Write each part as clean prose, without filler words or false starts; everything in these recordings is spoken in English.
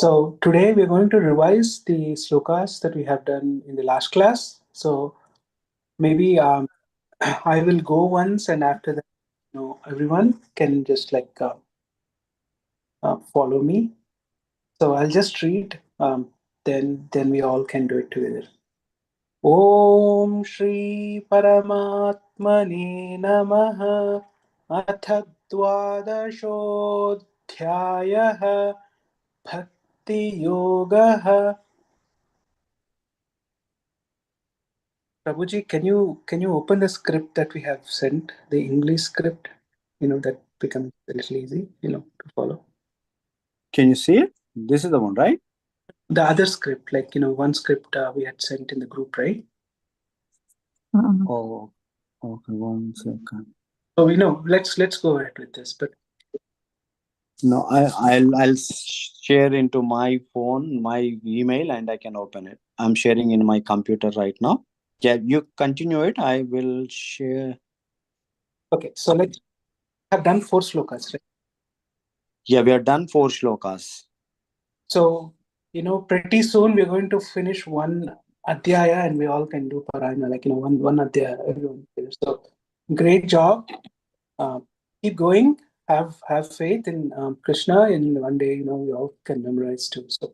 So today we're going to revise the slokas that we have done in the last class. So maybe I will go once, and after that, everyone can just follow me. So I'll just read. Then we all can do it together. Om Shri Paramatmane Namaha अथ द्वादशोऽध्यायः भक्तियोगः. Prabhuji, can you open the script that we have sent, the English script? That becomes a little easy, to follow. Can you see it? This is the one, right? The other script, one script we had sent in the group, right? Oh, okay. 1 second. So let's go ahead with this. But no, I'll share into my phone, my email, and I can open it. I'm sharing in my computer right now. Yeah, you continue it. I will share. Okay, so let's have done 4 slokas, right? Yeah, we have done 4 shlokas. So pretty soon we're going to finish one adhyaya, and we all can do Parayanam, one adhyaya, everyone. So great job. Keep going. Have faith in Krishna, and one day we all can memorize too. So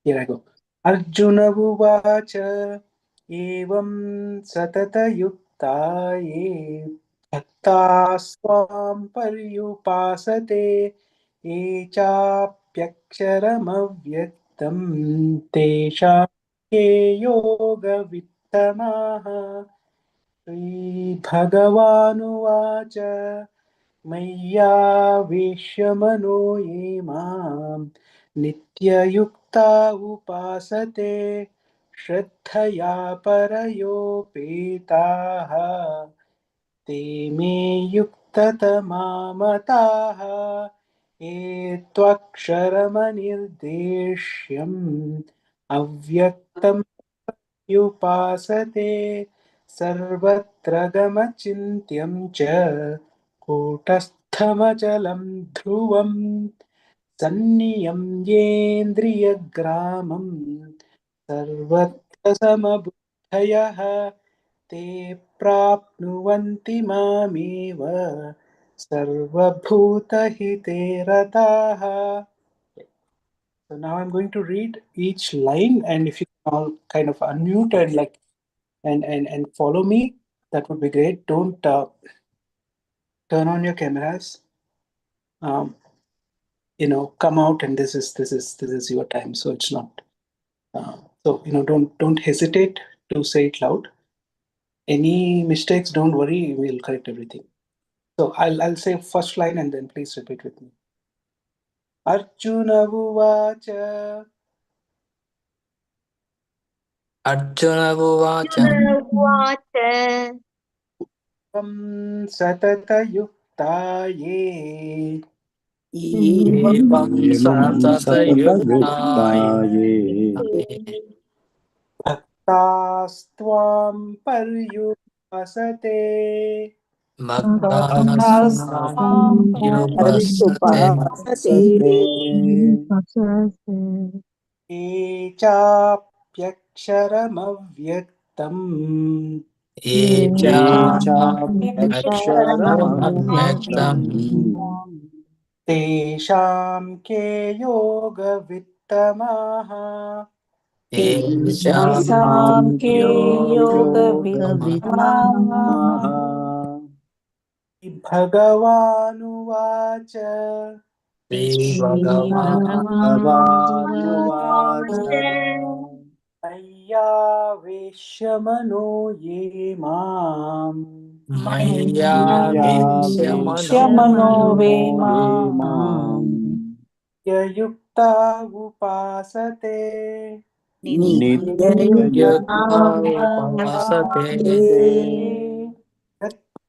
here I go. Arjuna Uvacha Evam Satata Yukta Ye Bhakta Swam Paryupasate Echapyaksharam Avyaktam Tesha Ke Yoga Vittamaha. Shri Bhagavanuvacha मय्यावेश्य मनो ये मां नित्ययुक्ता उपासते श्रद्धया परयोपेताः ते मे युक्ततमा मताः ये त्वक्षरमनिर्देश्यम् अव्यक्तं युपासते सर्वत्र गमचिन्त्यं च कूटस्थमचलं ध्रुवम् सन्नियं येन्द्रियग्रामं सर्वत्र समबुद्धयः ते प्राप्नुवन्ति मामेव सर्वभूतहिते रताः. So now I'm going to read each line, and if you can all kind of unmute and follow me, that would be great. Don't turn on your cameras. Come out, and this is your time. So it's not. So don't hesitate to say it loud. Any mistakes, don't worry. We'll correct everything. So I'll say first line, and then please repeat with me. Arjuna Uvacha. Arjuna Uvacha Satata Yukta Ye Evam Satata Satayuktaye Bhaktastvam Paryupasate Bhaktasam Yupasate Echapyaksharamavyaktam Echapyaksharamavyaksam Tesham ke yoga vittamaha Tesham yoga Yoga Bhagavanuvacha Sri Bhagavan Bhagavanuvacha Maya Mano Ye Mam Maya Yamano Vemam Yukta Upasate Nityayukta Upasate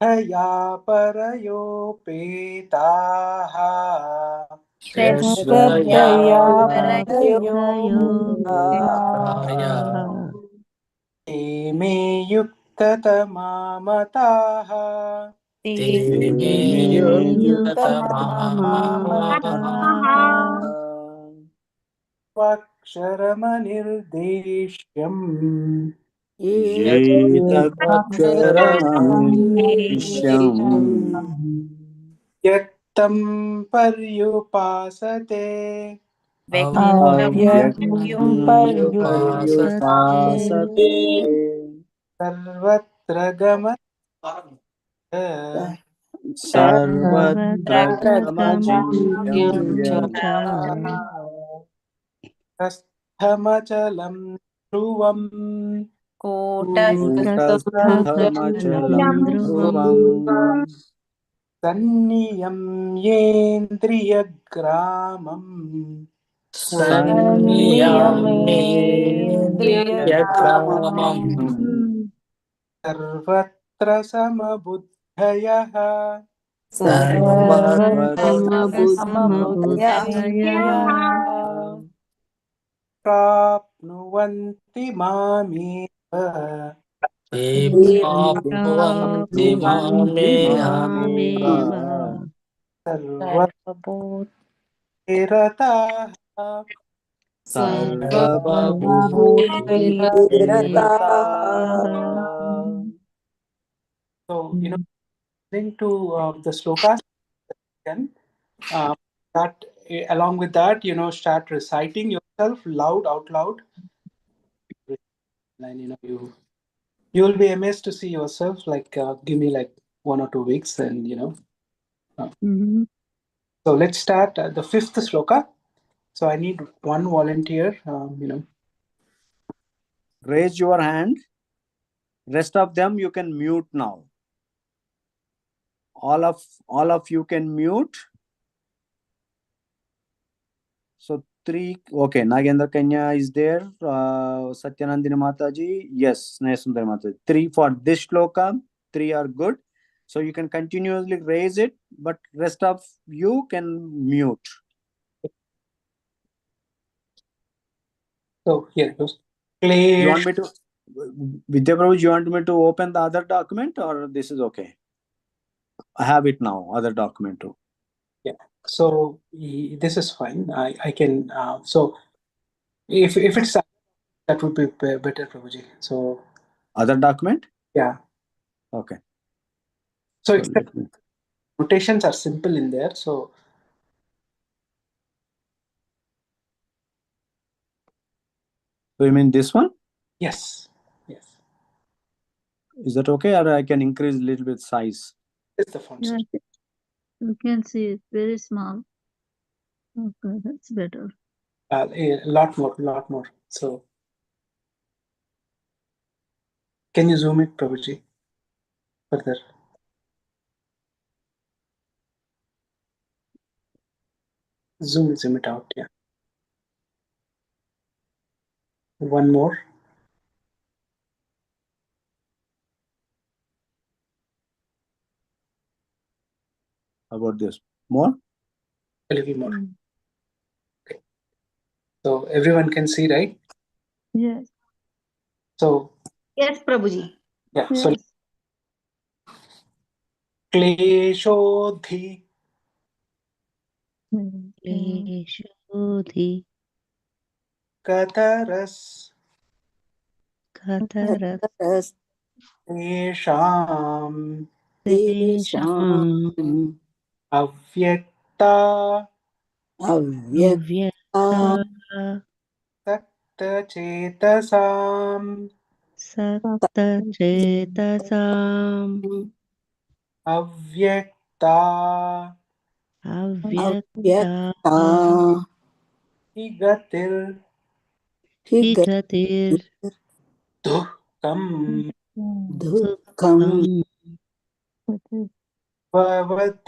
Shraddhaya Parayopetaha Shrestaya Te me Yuktatama Mataha Te me Yuktatama Vaksharamanirdesyam एतदक्षरमनिर्दिश्यम् Yaktam Paryupasate अव्यक्तं पर्युपासते Sarvatra Gama सर्वत्र गमचिन्त्यं यत् Kasthamachalam Dhruvam कूटस्थमचलं ध्रुवम् Sanniyam Yendriyagramam संयमेन्द्रियग्रामम् Sarvatra Samabuddhayah Prapnuvanti Mameva ते प्राप्नुवन्ति मामेह Sarvatirataha सर्वभूतैरताः So, listening to the slokas, then that along with that, start reciting yourself loud, out loud, and you will be amazed to see yourself. Like, give me like 1 or 2 weeks, and So let's start the fifth sloka. So I need one volunteer. Raise your hand. Rest of them you can mute now. All of you can mute. So 3. Okay, Nagendra Kanya is there. Satyanandini Mataji. Yes, Snehasundar Mataji. 3 for this shloka. 3 are good. So you can continuously raise it, but rest of you can mute. So here it goes. You want me to, Vidya Prabhu, you want me to open the other document or this is okay? I have it now, other document too. Yeah. So this is fine. I can. So if it's that would be better, Prabhuji. So Other document? yeah. Okay. So notations are simple in there. So you mean this one? yes. Is that okay, or I can increase a little bit size? It's the font size. You can see it's very small. Okay, that's better. A lot more. So can you zoom it, Prabhuji? Further. Zoom it out. Yeah. One more. How about this? More? A little more. Okay. So everyone can see, right? Yes. So Yes, Prabhuji. yeah. Yes. So Kleshodhi क्लेशोधि Kataras कतरस् Tesham तेषाम् Avyakta अव्यक्ता Saktachetasam सक्तचेतसाम् Avyakta अव्यक्ता Higatir हि Dukkam दुःखम् Bhavat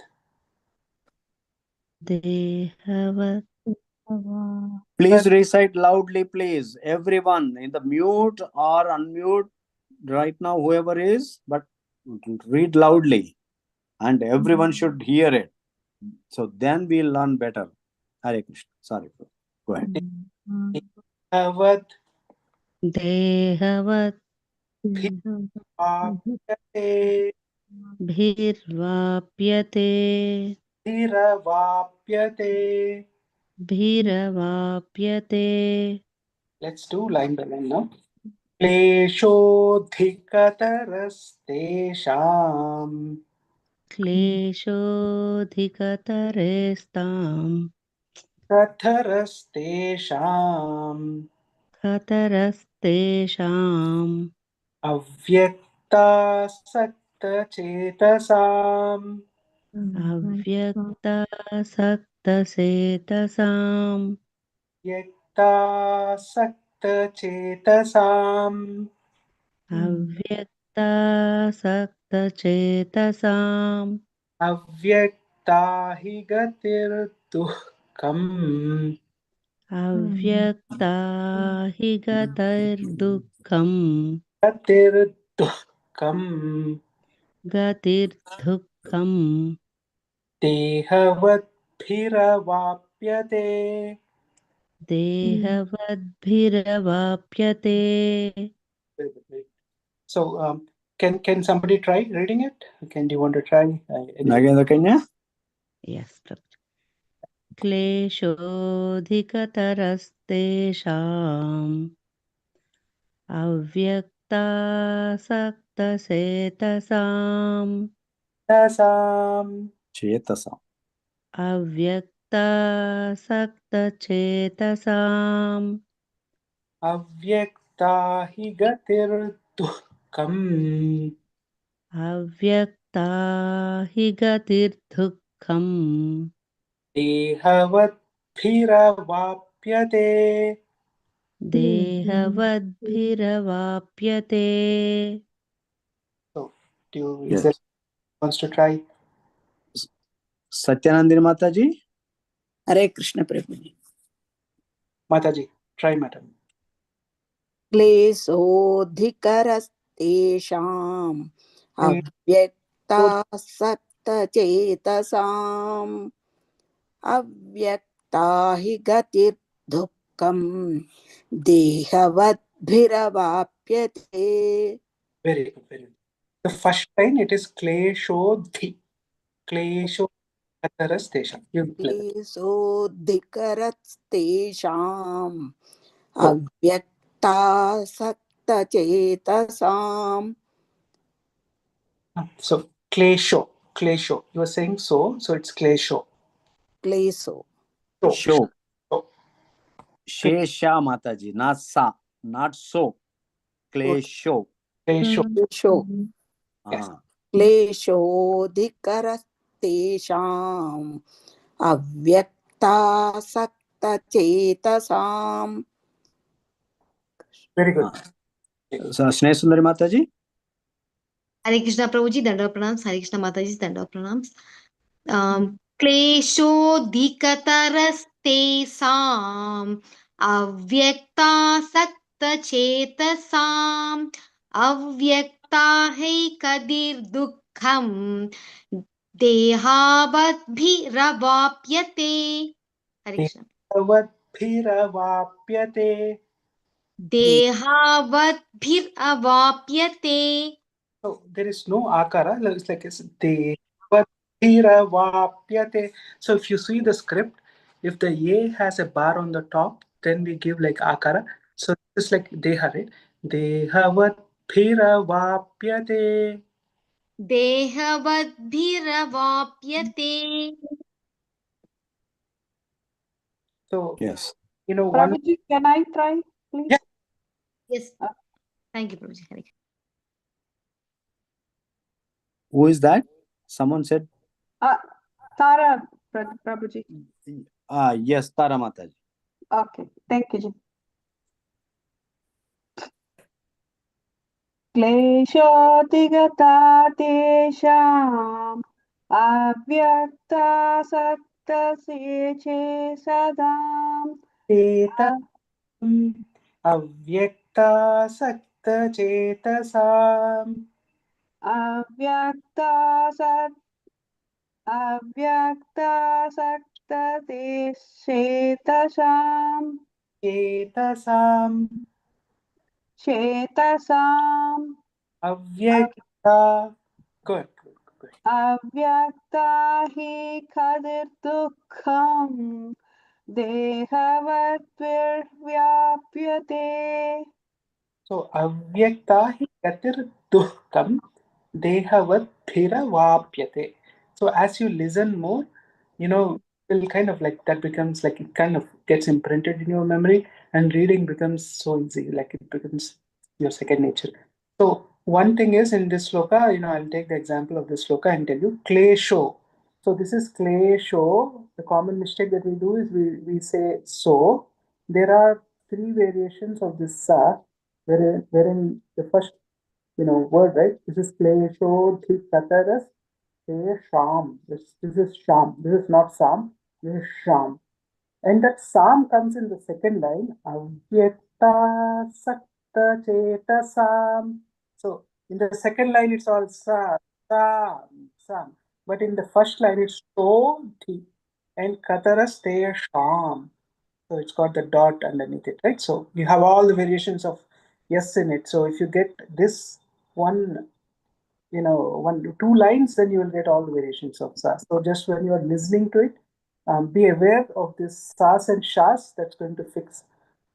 देहवत् Please recite loudly, please. Everyone in the mute or unmute right now, whoever is, but read loudly. And everyone should hear it. So then we'll learn better. Hare Krishna. Sorry. Go ahead. Bhavat देहवत् Apyate भिर्वाप्यते Dhiravapyate bhiravaapyate. Let's do line by line now. क्लेशोऽधिकतरस्तेषाम् क्लेशोऽधिकतरेस्ताम् कथरस्तेषाम् कतरस्तेषाम् अव्यक्तासक्तचेतसाम् अव्यक्तासक्तचेतसाम् व्यक्तासक्तचेतसाम् अव्यक्तासक्तचेतसाम् अव्यक्ता हि गतिर्दुःखम् अव्यक्ता हि गतिर्दुःखम् गतिर्दुःखम् गतिर्दुःखम् देहवद्भिरवाप्यते देहवद्भिरवाप्यते. So can somebody try reading it? Can do you want to try? Nagendra Kanya? Yes. क्लेशोऽधिकतरस्तेषाम् अव्यक्तासक्तचेतसाम् Tasam Chetasa. अव्यक्तासक्तचेतसाम् avyakta hi gatirdukkam अव्यक्ता हि गतिर्दुःखम् dehavatbhiravapyate. देहवद्भिरवाप्यते. So do you, is Yes. there wants to try? Satyanandini Mataji? Hare Krishna Prabhuji. Mataji, try madam. क्लेशोऽधिकरस्तेषाम् अव्यक्तासक्तचेतसाम् अव्यक्ता हि गतिर्दुःखम् देहवद्भिरवाप्यते। Very good, very good. The first line it is kleshodhi. Klesho katarastesham. You play that. क्लेशोऽधिकरस्तेषाम् So, अव्यक्तासक्तचेतसाम् so klesho, klesho. You are saying so it's klesho. क्लेशो Show. So, Shesha Mataji. Not sa. Not so. Klesho. klesho. क्लेशो Yes. क्लेशोऽधिकरस्तेषाम् अव्यक्तासक्तचेतसाम्। Very good. Sneha Sundari Mataji? Hare Krishna Prabhuji, Dandava Pranams. Hare Krishna Mataji, Dandava Pranams. क्लेशोऽधिकतरस्तेषाम् अव्यक्तासक्तचेतसाम् अव्यक्ता हैकदिर्दुःखम् देहावद्भिरवाप्यते. Hare Krishna. Dehavatbhiravapyate. देहावद्भिरवाप्यते. So there is no akara. It's like it's dehavatbhiravapyate. So if you see the script, if the A has a bar on the top, then we give like akara. So it's like deha, right? Dehavatbhiravapyate. देहवद्भिरवाप्यते. So Yes. one. Prabhuji, can I try, please? Yeah. Yes. Thank you, Prabhuji. Hare Krishna. Who is that? Someone said. Tara, Prabhuji. Yes, Tara Mataji. Okay, thank you, ji. क्लेशोऽधिगता तेषाम् अव्यक्तासक्तसेचे सदाम् अव्यक्तासक्तचेतसाम् अव्यक्तासक्तचेतसाम् चेतसाम् अव्यक्ता. Good. अव्यक्ता हि खदिर्दुःखम् देहवद्भिर्व्याप्यते. So avyakta hi gatir dukkam dehavat vapyate. So as you listen more, will kind of like that becomes like it kind of gets imprinted in your memory, and reading becomes so easy, like it becomes your second nature. So one thing is in this sloka, I'll take the example of this sloka and tell you klesho. So this is klesho. The common mistake that we do is we say so. There are three variations of this sa, wherein the first word, right? This is klesho dhikataras sham. This is sham. This is not sam. This is sham. And that sam comes in the second line. Avyakta sakta cheta sam. So in the second line it's all sa, sam. But in the first line it's so thi and kataras te sham. So it's got the dot underneath it, right? So you have all the variations of yes in it. So if you get this one, two lines, then you will get all the variations of sas. So just when you are listening to it, be aware of this sas and shas. That's going to fix,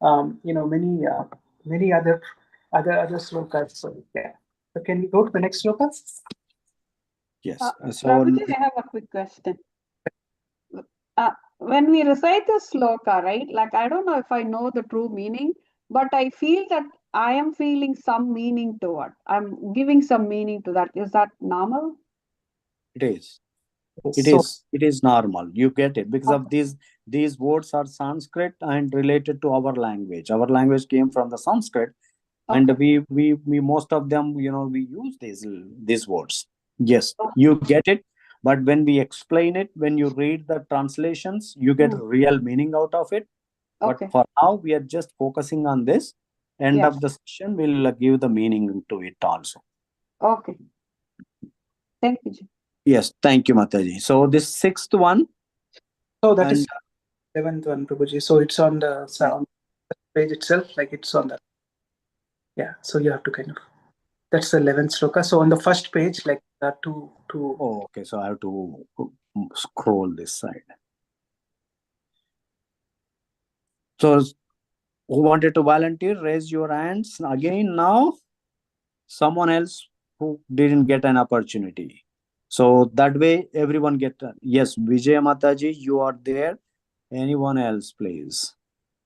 many other slokas. So yeah. So can we go to the next sloka? Yes. So Prabhuji, I have a quick question. When we recite the sloka, right? Like, I don't know if I know the true meaning, but I feel that I am feeling some meaning to it. I'm giving some meaning to that. Is that normal? it is. So It is normal. You get it because of these words are Sanskrit and related to our language. Our language came from the Sanskrit, and Okay. we most of them, we use these words. Yes, you get it. But when we explain it, when you read the translations, you get real meaning out of it. But Okay. for now, we are just focusing on this. End Yes. of the session, we'll give the meaning to it also. Okay. Thank you, Ji. Yes, thank you, Mataji. So this sixth one. So that And is 11th one, Prabhuji. So it's on the page itself, like it's on the, yeah. So you have to kind of, that's the 11th sloka. So on the first page, like two. oh, okay. So I have to scroll this side. So who wanted to volunteer? Raise your hands again now. Someone else who didn't get an opportunity. So that way everyone get yes, Vijay Mataji, you are there. Anyone else, please?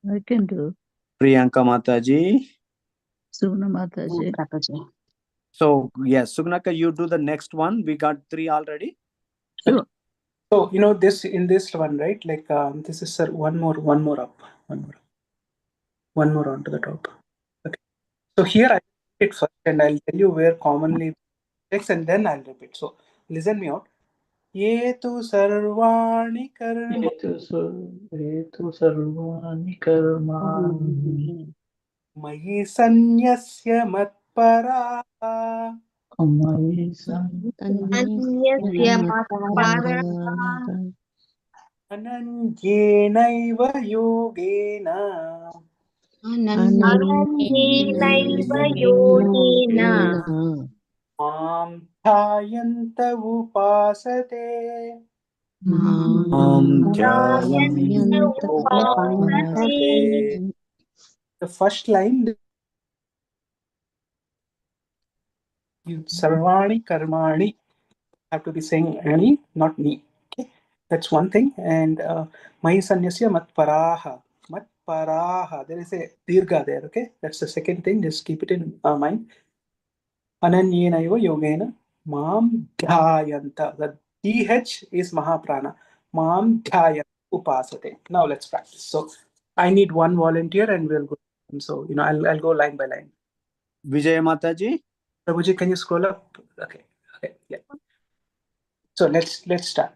I can do. Priyanka Mataji. Suna Mataji. So yes, Sugnaka, you do the next one. We got 3 already. Sure. So this in this one, right? Like this is one more up, one more onto the top. Okay. So here I read it first, and I'll tell you where commonly text, and then I'll repeat. So listen me out. Ye tu sarvani karma sarvani karmani mayi sanyasya matpara mayi Anyasya matpara ananyenaiva yogena ananyenaiva yogena mam dhayanta upasate. Dhayanta upasate. The first line, you sarvani karmani have to be saying ani, not ni. Okay, that's one thing. And mahi sanyasya matparaha. Matparaha. There is a dirgha there. Okay, that's the second thing. Just keep it in mind. Ananyenaiva yogena mam dhyayanta. The DH is Mahaprana. Mam dhyayanta upasate. Now let's practice. So I need one volunteer and we'll go. So I'll go line by line. Vijay Mataji. Prabhuji, can you scroll up? Okay, yeah. So let's start.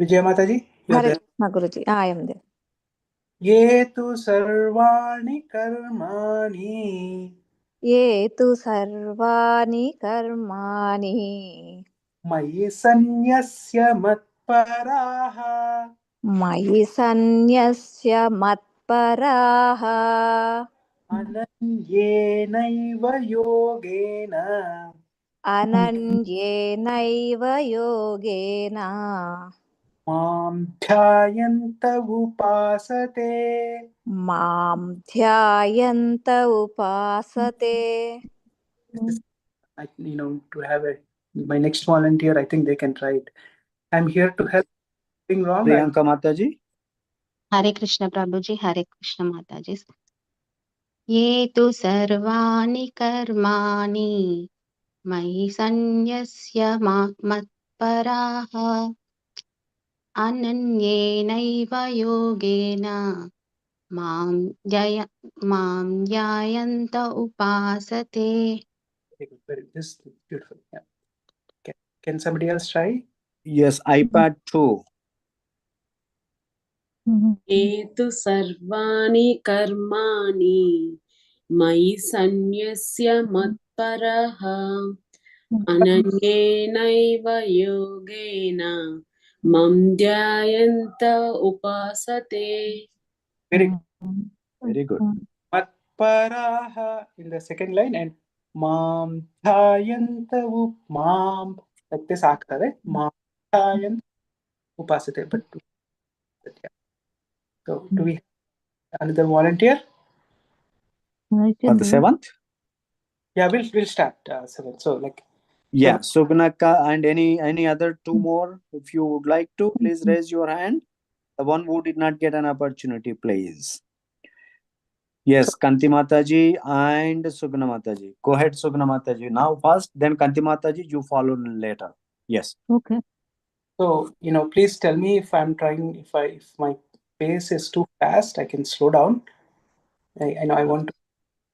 Vijay Mataji, you're there. Guruji, I am there. Ye tu sarvani karmani Ye tu sarvani karmani mayi sanyasya matparaha mayi sanyasya matparaha ananyenaiva yogena ananyenaiva yogena Mam dhyayanta upasate. Mam dhyayanta upasate. To have my next volunteer, I think they can try it. I'm here to help. Anything wrong? Priyanka Mataji. Hare Krishna Prabhuji, Hare Krishna Mataji. ये तु सर्वाणि कर्माणि मयि सन्न्यस्य मत्पराः अनन्येनैव योगेन मां ध्यायन्त उपासते. This is beautiful. Yeah. Can somebody else try? Yes, iPad 2. एतु सर्वाणि कर्माणि मयि सन्न्यस्य मत्परः अनन्येनैव योगेन मम ध्यायन्त उपासते. Very good. Matparaha in the second line and mam dhayanta mam, like this akar, right? Mam dhayanta upasate. But yeah. So do we have another volunteer? For the seventh? Yeah, we'll start seven. So like Yeah, Sugnaka and any other two more. If you would like to, please raise your hand. The one who did not get an opportunity, please. Yes, Kanti Mataji and Sugna Mataji. Go ahead, Sugna Mataji. Now first, then Kanti Mataji, you follow later. Yes. Okay. So please tell me if I'm trying. If my pace is too fast, I can slow down. I know I want to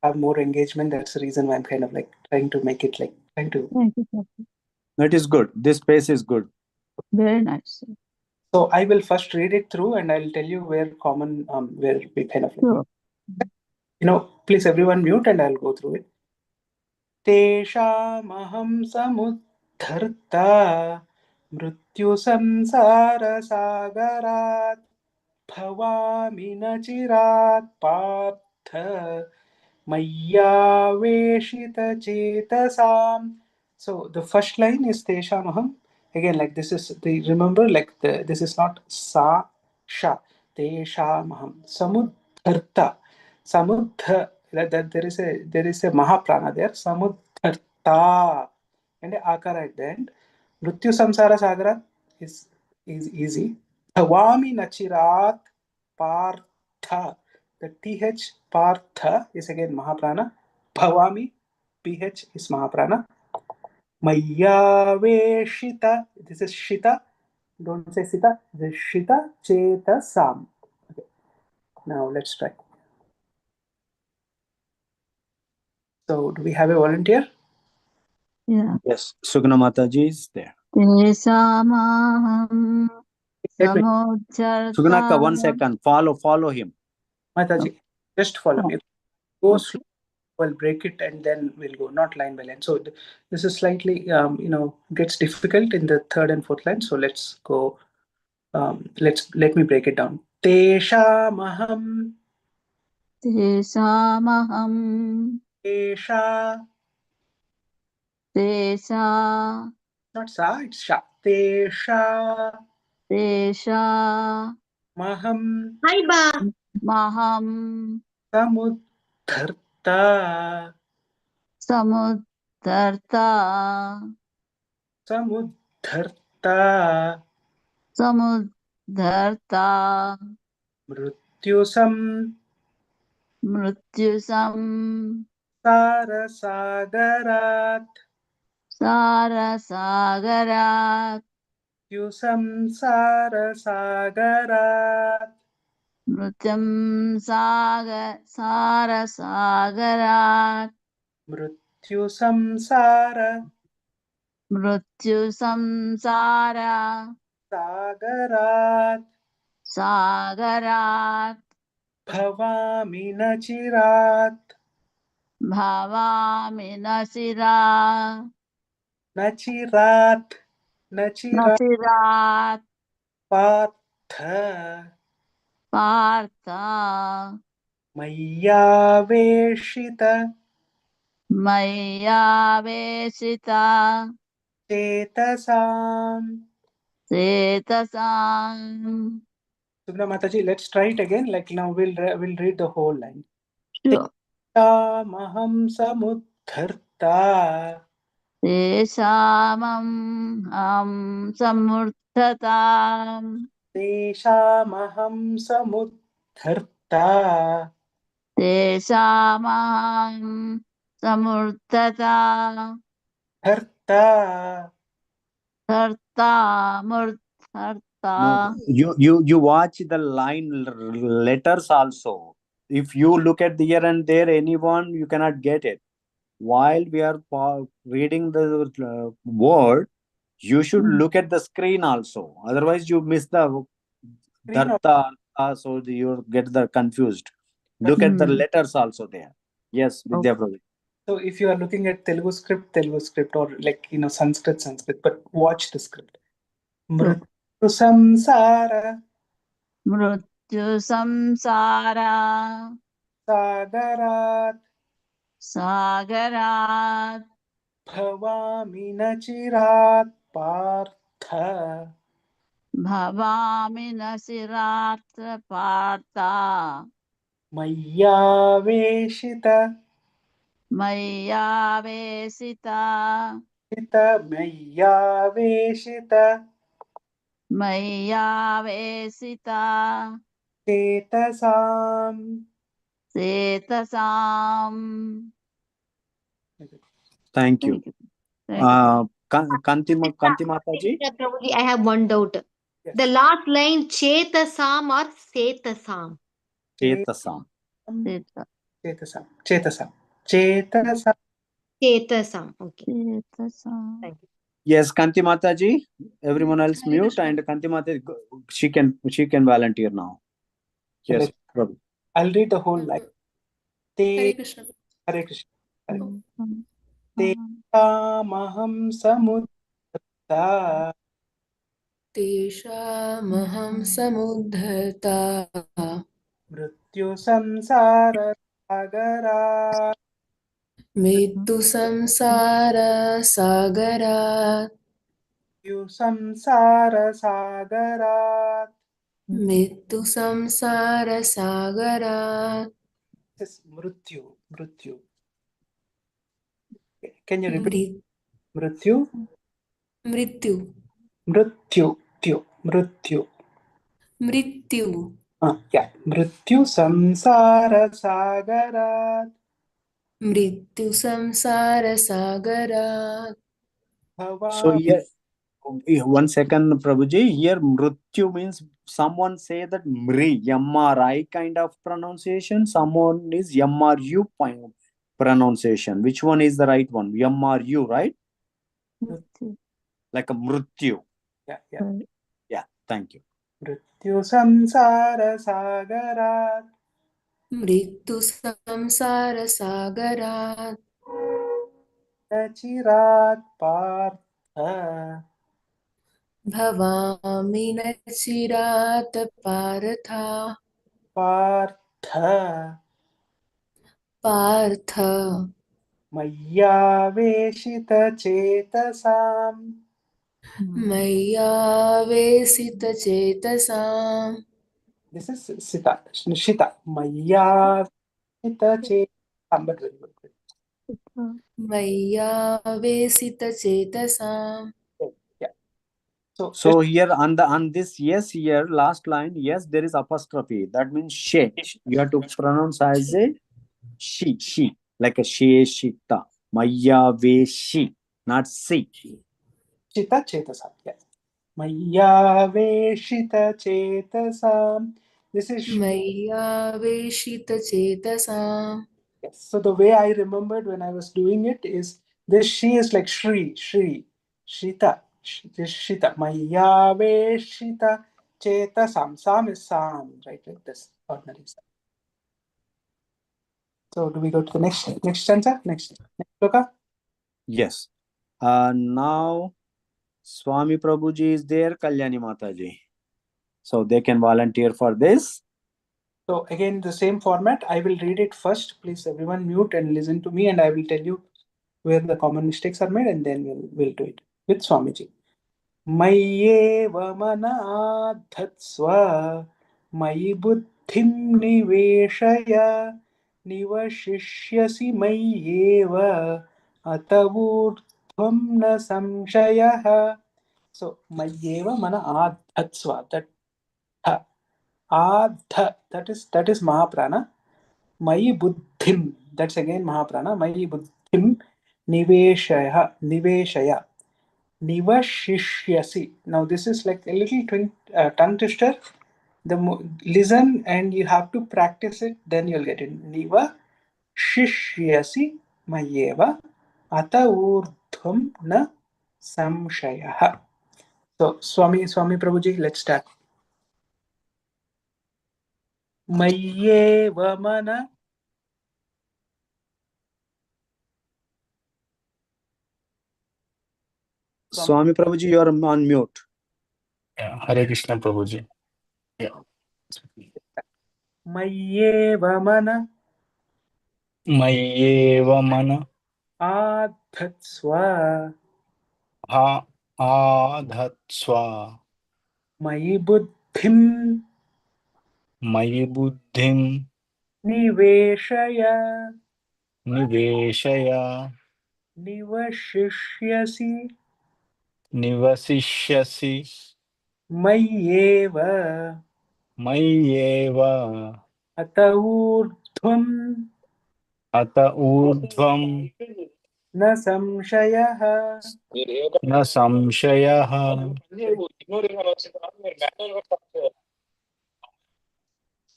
have more engagement. That's the reason why I'm kind of like trying to make it like trying to. Thank you, sir. That is good. This pace is good. Very nice, sir. So I will first read it through, and I'll tell you where where we kind of like, Sure. please everyone mute, and I'll go through it. तेषामहं समुद्धर्ता मृत्युसंसारसागरात् भवामि न चिरात् Partha मय्यावेशितचेतसाम्. So the first line is Teshamaham. Again, like this is remember, like this is not sa sha. Teshamaham. Samudharta. Samudha. That there is a Mahaprana there. Samudharta. And a akara at the end. Mrityu samsara sagara is easy. Bhavami nachirat partha. The th partha is again Mahaprana. Bhavami ph is Mahaprana. Mayaveshita. This is Shita. Don't say Sita. This is Shita Cheta Sam. Okay. Now let's try. So do we have a volunteer? Yeah. Yes, Sugna Mataji is there. Tesamaham Let me. Sugnaka, 1 samudharta. second. Follow him. Mataji, just follow me. Go Okay. slow. We'll break it and then we'll go, not line by line. So this is slightly, gets difficult in the third and fourth line. So let's go. Let me break it down. Teshamaham. Tesamaham. Tesha. Tesa. Not sa, it's sha. Tesha. Tesha. Maham. Hi ba. Maham. Samudharta. Samudharta. Samudharta. Samudharta. Mrityusam. Mrityusam. Sarasagarat. Sarasagarat. Samsarasagarat. Mrityam sarasagarat. Mrityu samsara Mrityu samsara sagarat. sagarat. Bhavami nachirat. Bhavami nasira. Nachirat. Nachirat. Nasirat. Partha. Partha. Mayaveshita. Maya vesita. Chetasam. Cetasam. Subna Mataji, let's try it again. Like now we'll read the whole line. Sure. Maham samudharta. Teshamam samurtatam. Teshamaham samudharta. Teshamam samurtatam. Dharta. Sarta No, murtarta. you watch the line letters also. If you look at the here and there, anyone, you cannot get it. While we are reading the word, you should look at the screen also. Otherwise, you miss the Screen or- dharta, so you get the confused. Look at the letters also there. Yes, Vidya Prabhu. So if you are looking at Telugu script, or like Sanskrit, but watch the script. Mrityu samsara Mrityu samsara sagarat sagarat bhavami nachirat partha bhavami nasiratra partha mayyaveshita mayyavesita mayyaveshita mayyavesita chetasam. cetasam. Thank you. Kanti Mataji. Prabhuji, I have one doubt. Yes. The last line, Chetasam or Setasam? Chetasam. Chetasam. Chetasam. Okay. Cetasam. Thank you. Yes, Kanti Mataji. Everyone else mute, and Kanti Mataji, she can volunteer now. Yes, Prabhu. I'll read the whole line. Hare Krishna. Hare Krishna. Maham samudharta तेषामहं समुद्धर्ता mrityu samsara sagara मृत्युसंसारसागरात् mrityu samsara sagara. मृत्युसंसारसागरात् This is mrityu. Can you repeat? Mrityu. मृत्यु Yeah. Mrityu samsara sagara मृत्युसंसारसागरात् So here, one second, Prabhuji. Here, mrityu means someone say that mri, MRI kind of pronunciation. Someone is MRU pronunciation. Which one is the right one? MRU, right? Like a mrityu. Yeah. Thank you. Mrityu samsara sagara मृत्युसंसारसागरात् nachirat partha भवामि न चिरात् Partha mayyaveshita chetasam. मय्यावेशितचेतसाम् This is Shita. Mayyaveshita chetasam. But very good. मय्यावेशितचेतसाम् Yeah. So here on this yes here last line, yes, there is apostrophe. That means she. You have to pronounce as a she, like a she, shita. Maya veshi, not si. Shita chetasam. Yes. Mayyaveshita chetasam. This is मय्यावेशितचेतसाम् yes. So the way I remembered when I was doing it is this she is like Shri, Shita, this Shita. Mayyaveshita chetasam. Sam is Sam, right? Like this ordinary Sam. So do we go to the next stanza? Next sloka? Yes. Now Swami Prabhuji is there, Kalyani Mataji. So they can volunteer for this. So again, the same format. I will read it first. Please, everyone mute and listen to me, and I will tell you where the common mistakes are made, and then we'll do it with Swamiji. मय्येव मन आधत्स्व मयि बुद्धिं निवेशय निवशिष्यसि मय्येव अत ऊर्ध्वं न संशयः. So मय्येव मन आधत्स्व, that adha, that is Mahaprana. Mayi buddhim, that's again Mahaprana. Mayi buddhim niveshaya nivashishyasi. Now this is like a little tongue twister. Listen and you have to practice it, then you'll get it. Nivashishyasi mayeva ata urdhvam na samshayah. So Swami Prabhuji, let's start. Mayyeva mana. Swami Prabhuji, you are on mute. Yeah, Hare Krishna Prabhuji. Yeah. Mayyeva mana Mayyeva mana adhatsva adhatsva mayi buddhim mayi buddhim niveshaya niveshaya nivashishyasi nivasishyasi mayyeva mayyeva ata urdhvam ata urdhvam na samshayah. na samshayah.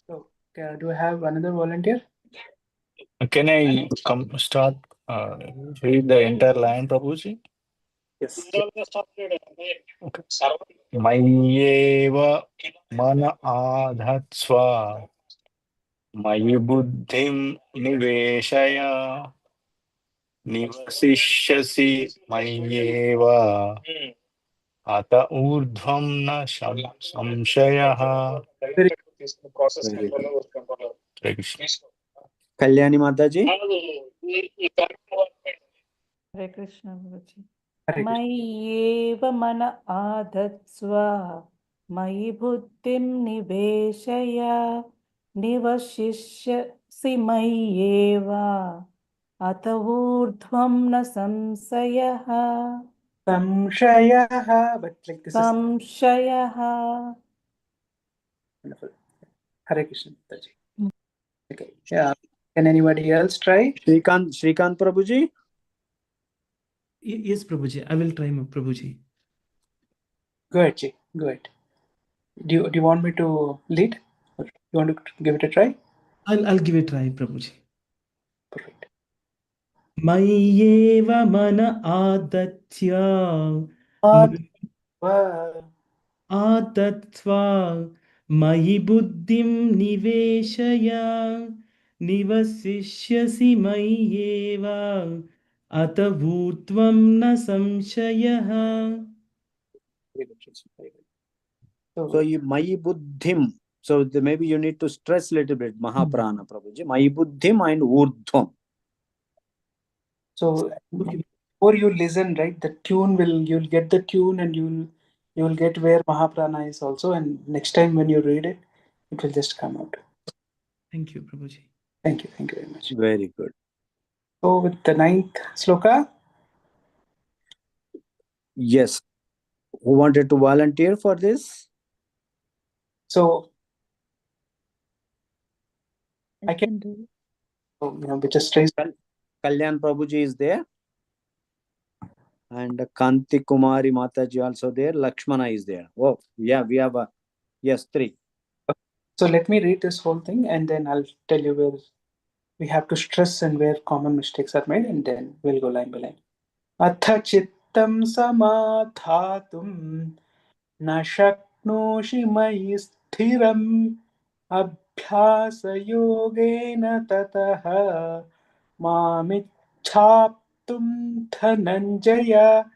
So, do I have another volunteer? Can I start read the entire line, Prabhuji? Yes. Okay. Mayyeva mana adhatsva mayi buddhim niveshaya nivasishyasi mayyeva ata urdhvam na samshayah. Very Very good. Hare Krishna. Kalyani Mataji. Hare Krishna Guruji. Hare Krishna. मय्येव मन आधत्स्व मयि बुद्धिं निवेशय निवशिष्यसि मय्येव अत ऊर्ध्वं न संशयः. Samshayah, but like this is संशयः. wonderful. Hare Krishna. Mataji. Okay. Yeah. Can anybody else try? Shrikant Prabhuji. Yes, Prabhuji. I will try, Prabhuji. Go ahead, Ji. Go ahead. Do you want me to lead? Or you want to give it a try? I'll give it a try, Prabhuji. Perfect. Mayyeva mana adatya adatva mayi buddhim niveshaya nivasishyasi mayyeva atavurtvam na samshayah. So you Mayi Buddhim. So maybe you need to stress a little bit Mahaprana Prabhuji. Mayi Buddhim and Urdhvam. So before you listen, right, the tune you'll get the tune and you'll get where Mahaprana is also, and next time when you read it, it will just come out. Thank you, Prabhuji. Thank you very much. Very good. So with the 9th sloka. Yes. Who wanted to volunteer for this? So I can do it. So, we just raised. Kalyan Prabhuji is there. And Kanti Kumari Mataji also there. Lakshmana is there. Oh, yeah, we have yes, 3. So let me read this whole thing and then I'll tell you where we have to stress and where common mistakes are made, and then we'll go line by line. Atha chittam samadhatum na shaknoshi mayi sthiram abhyasa yogena tataha mamichhaptum dhananjaya.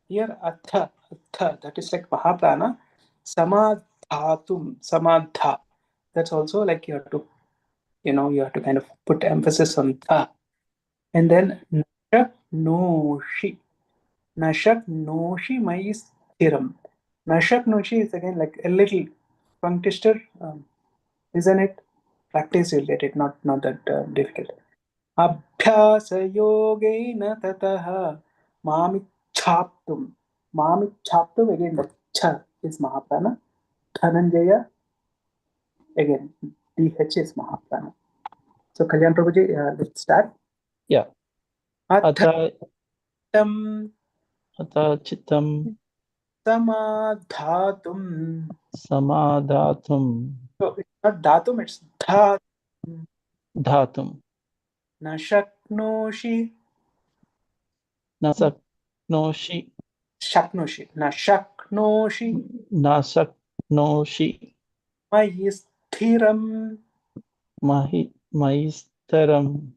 Here atha, that is like Mahaprana. Samadha. That's also like you have to kind of put emphasis on tha. And then nashak noshi. Nashak noshi mai Thiram. Now Shaknoshi is again like a little tongue twister, isn't it? Practice you'll get it, not that difficult. Abhyasayogena tataha mamichhaptum. Mamichhaptum, again the cha is Mahaprana. Dhananjaya, again DH is Mahaprana. So Kalyan Prabhuji, let's start. Yeah. Atha Chitam samadhatum. samadhatum So it's not dhatum, it's dhatum. dhatum Na shaknoshi. nasaknoshi Shaknoshi. Na shaknoshi. nasaknoshi Mayisthiram. maistaram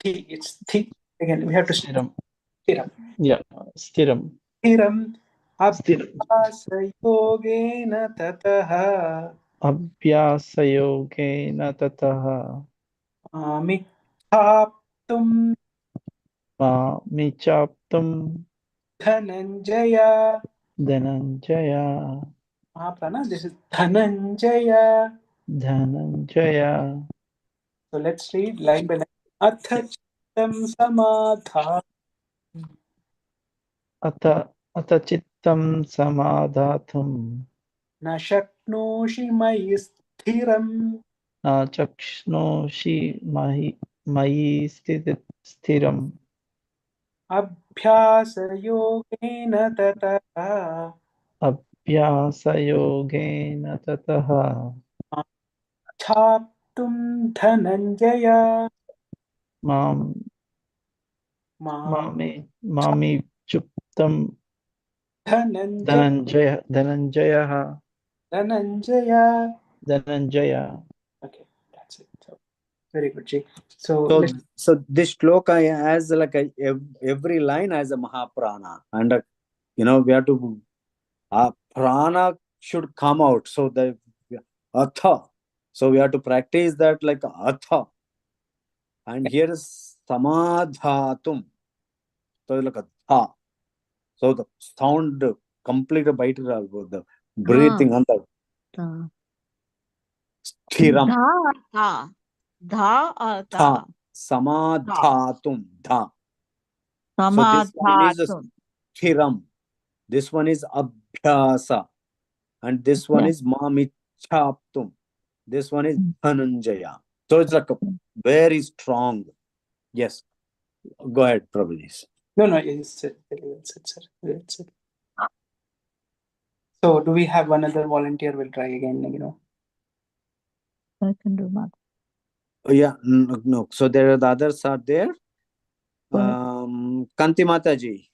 It's thi. Again, we have to stiram. stiram. Yeah, stiram. Stiram. Stiram. Abhyasayogena tataha Abhyasayogena tataha michhaptum michaptum dhananjaya. dhananjaya Mahaprana, this is dhananjaya. dhananjaya. So let's read line by line. Atha chittam samadha Ata chittam samadhatum na shaknoshi mayi sthiram. na chakshnoshi mayi stiram Abhyasayogena tataha abhyasayogena tataha chhaptum dhananjaya. mam Mam mami chuptam dhananjaya. dhananjaya Dhananjaya. Okay, that's it. So, very good, Ji. So this shloka has like every line has a Mahaprana, and we have to prana should come out. So the atha. So we have to practice that like atha. And here is samadhatum. So like a tha. So the sound complete bite the breathing on the sthiram. Tha. Samadhatum. Tha. So this one is sthiram. This one is abhyasa. And this one is mamichhaptum. This one is dhananjaya. So it's like a very strong. Yes. Go ahead, Prabhuji. no, it's it. It's it. So do we have one other volunteer? We'll try again. I can do that. Yeah, no. So there are the others are there. Kanti Mataji.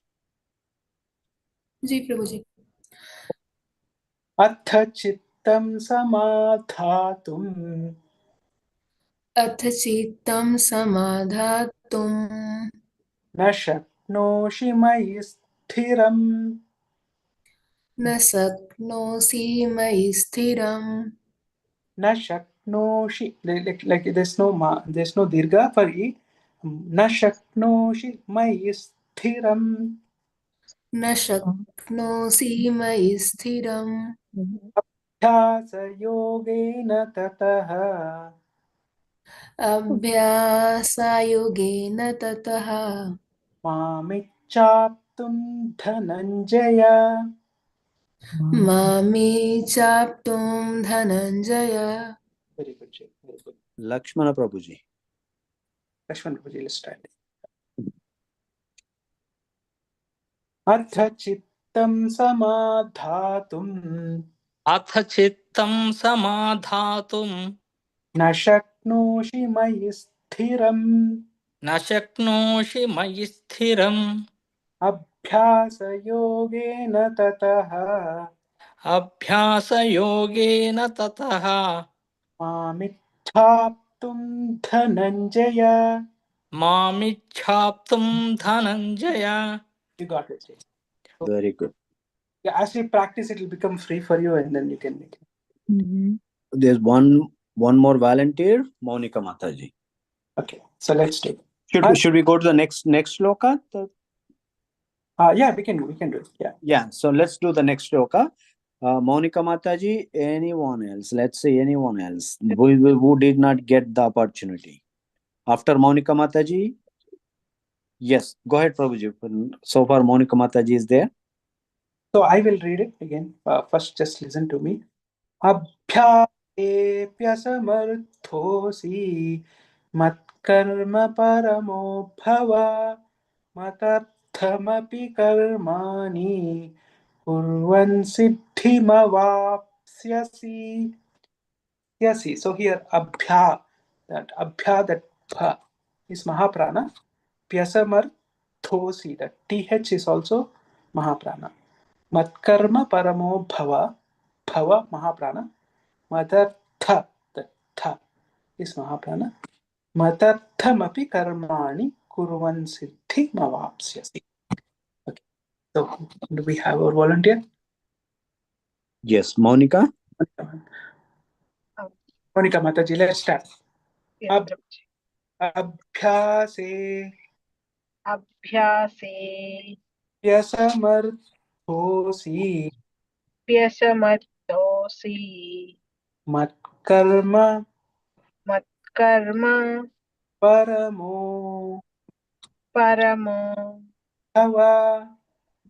जी प्रभु जी. अथ चित्तं समाधातुम् अथ चित्तं समाधातुं न शक्नोषि मयि स्थिरम्. न शक्नोषि मयि स्थिरम्. न शक्नोषि, like there's no dirgha for e. न शक्नोषि मयि स्थिरम्. न शक्नोषि मयि स्थिरम्. अभ्यासयोगेन ततः अभ्यासयोगेन ततः मामिच्छाप्तुं Dhananjay. मामिच्छाप्तुं Dhananjay. Very good, Jay. Very good. Lakshmana Prabhuji. Lakshman Prabhuji, let's start. अथ चित्तं समाधातुम् अथ चित्तं समाधातुं न शक्नोषि मयि स्थिरम्. न शक्नोषि मयि स्थिरम् अभ्यासयोगेन ततः अभ्यासयोगेन ततः मामिच्छाप्तुं Dhananjay. मामिच्छाप्तुं Dhananjay. You got it, Jay. Very good. Yeah, as you practice, it will become free for you, and then you can make it. There's one more volunteer, Monica Mataji. Okay, so let's take. Should we go to the next shloka? Yeah, we can do it. Yeah. So let's do the next shloka. Monica Mataji, anyone else? Let's say anyone else who did not get the opportunity. After Monica Mataji, yes, go ahead, Prabhuji. So far, Monica Mataji is there. So I will read it again. First, just listen to me. Abhyaepyasamarthosi matkarma paramo bhava matarthamapi karmani kurvan siddhimavapsyasi. So here abhya, that bha is Mahaprana. Pyasamarthosi, that th is also Mahaprana. Matkarma paramo bhava, Mahaprana. Madartha, the tha is Mahaprana. Madarthamapi karmani kurvan siddhi mavapsyasi. Okay. So do we have our volunteer? Yes, Monica. Monica Mataji, let's start. Yes, Abhyase Abhyase pyasamarthosi Pyasamarthosi matkarma Matkarma paramo Paramo bhava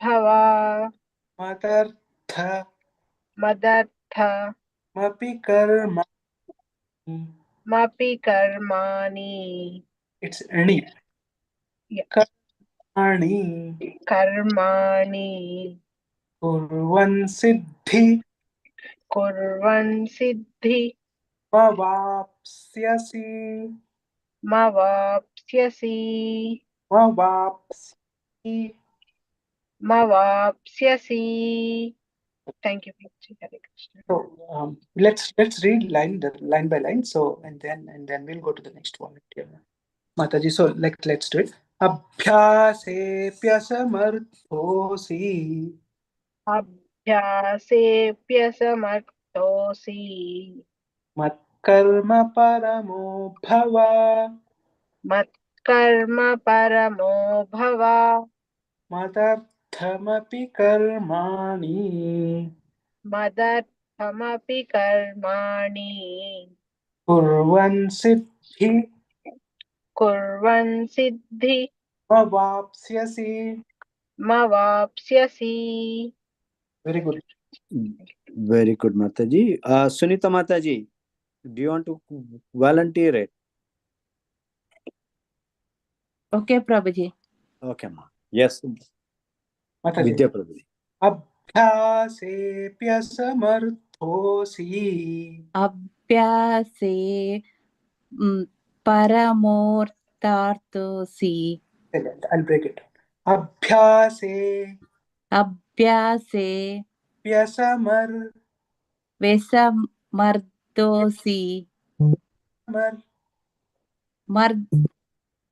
Bhava madartha Madartha mapi karma. Mapi Karmani. It's ani. Yeah. Karmani Karmani kurvan siddhi Kurvan Siddhi mavapsyasi. Mavapsyasi Mavapsyasi. Mavapsyasi. Thank you, Prabhuji. Hare Krishna. So let's read line by line. So and then we'll go to the next one. Mataji, so let's do it. Abhyase pyasamarthosi Abhyasephyasamarthosi matkarma paramo bhava Matkarma paramo bhava madarthamapi karmani Madarthamapi karmani kurvan siddhi Kurvan siddhi mavapsyasi. Mavapsyasi. Very good. Very good, Mataji. Sunita Mataji, do you want to volunteer it? Okay, Prabhuji. Okay, ma. Yes, Mataji. Vidya Prabhuji. Abhyase pyasamarthosi Abhyase paramortarthosi. I'll break it. Abhyase Abhyase vesamardhosi.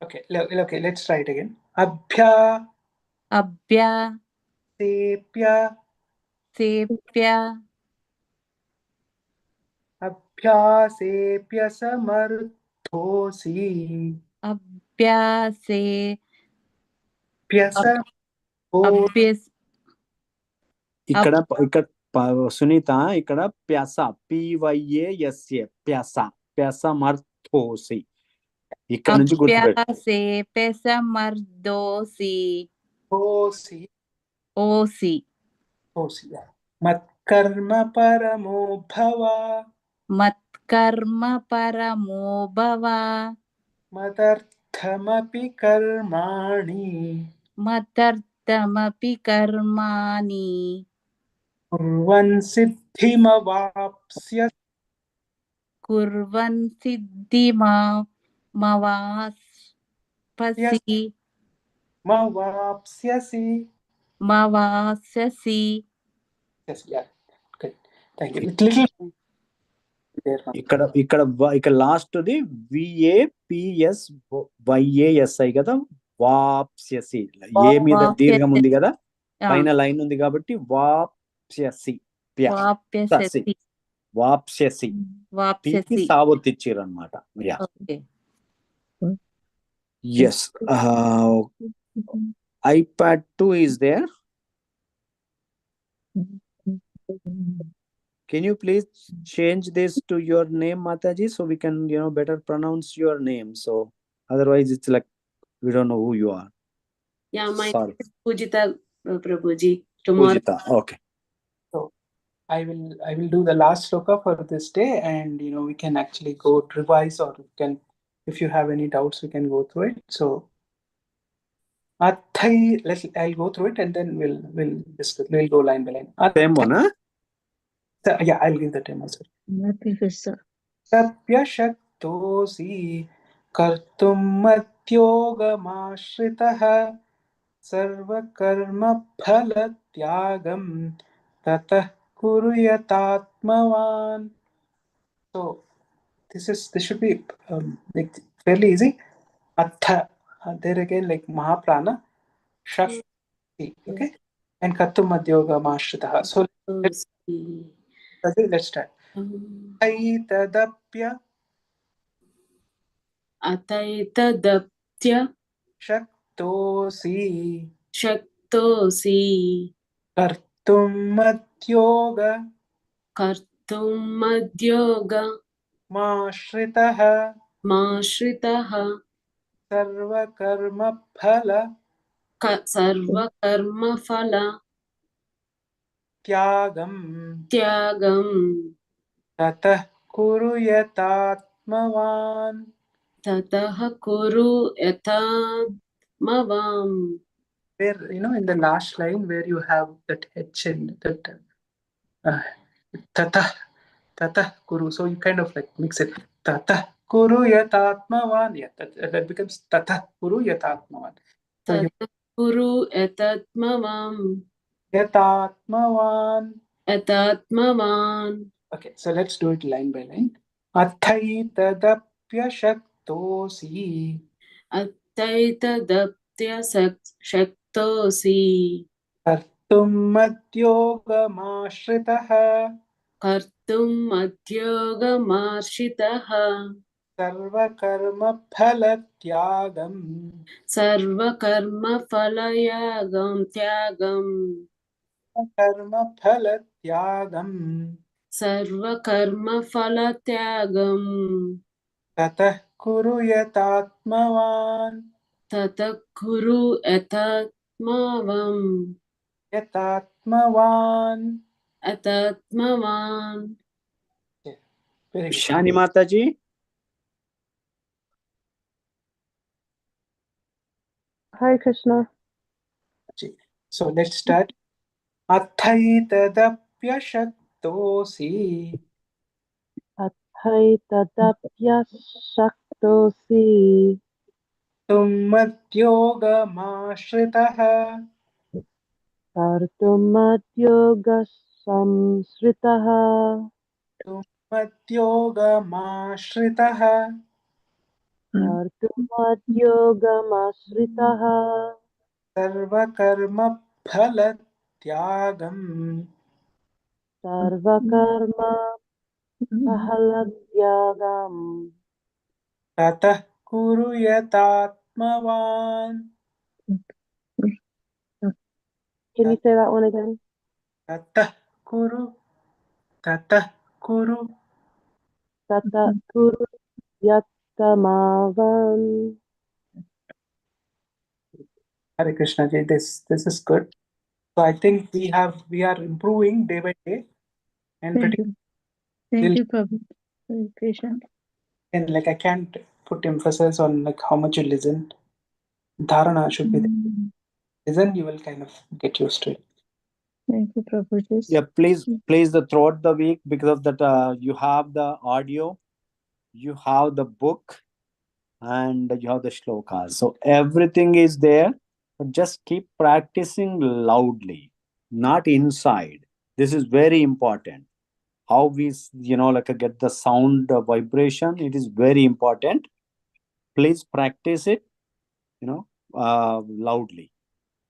Okay, let's try it again. Abhya sepya abhyasepya samarthosi Abhyase ఇక్కడ సునీత ఇక్కడ ప్యాస PYASA ప్యాస మర్థోసి ఇక్కడ నుంచి OC మత్కర్మ పరమో భవ మదర్థమపి కర్మాణి కుర్వన్ సిద్ధిమవాప్స్యసి. Yes, yeah. Good. Thank you. ఇక్కడ last the VAPSYASI కదా, వాప్స్యసి. ఏ మీద దీర్ఘం ఉంది కదా, పైన లైన్ ఉంది కాబట్టి వాప్స్యసి పీకి సావొత్తిచ్చారు అనమాట. Yes, iPad 2 is there. Can you please change this to your name, Mataji, so we can, better pronounce your name? So otherwise it's like we don't know who you are. Yeah, my Sorry. name is Pujita Prabhuji. Tomorrow. Pujita. Okay. So I will do the last sloka for this day, and we can actually go revise, or if you have any doubts, we can go through it. So I'll go through it, and then we'll discuss. We'll go line by line. Same one, huh? Yeah, I'll give the time also. Tapyashaktosi kartum madhyogamaashritah sarvakarmaphala-tyagam tatah kuruyatatmavan. So this should be like fairly easy. Atha, there again, like Mahaprana, Shakti, okay, and Kartum madhyogamaashritah. So let's start. Ataitadapya Shaktosi Shaktosi Kartum madyoga Maashritah Mashritaha Sarvakarmaphala Sarvakarmaphala Tyagam Tyagam Tatah kuruyatatmavan. Tataha Kuru Yatamavam. Where, in the last line where you have that H in that Tatah Kuru. So you kind of like mix it. Tatah Kuru Yatatmavan. Yeah, that becomes Tatah Kuru Yatatmavan. So you Tataha Kuru Yatatmavam. Yatatmavan. Yatatmavan. Okay, so let's do it line by line. Athaitadapyashaktosi Ataitadapya Shaktosi Kartum madhyogamaashritah Kartum madhyogamaashitaha Sarvakarmaphala-tyagam Sarvakarmaphalayagam Tyagam Karmaphala-tyagam Sarvakarmaphala-tyagam Tatah kuruyatatmavan. Tatah Kuru Yatatmavam. Yatatmavan. Yatatmavan. Okay, very good. Shani Mataji. Hare Krishna. So let's start. Athaitadapyashaktosi Athaitadapyashaktosi Tummadhyogamaashritah Kartumadyogasamsritah Tummadhyogamaashritah Kartumadyogamasritah Sarvakarmaphala-tyagam Sarvakarma Pahaladhyagam. Tatah kuruyatatmavan. Can you say that one again? Tatah kuru Tata Kuru Yatamavan. Hare Krishna ji, this is good. So I think we are improving day by day, and Thank you. Thank you, Prabhu. Very patient. And like I can't put emphasis on like how much you listen. Dharana should be there. Listen, you will kind of get used to it. Thank you, Prabhuji. Yeah, please throughout the week, because of that you have the audio, you have the book, and you have the shlokas. So everything is there. But just keep practicing loudly, not inside. This is very important. How we get the sound vibration, it is very important. Please practice it loudly,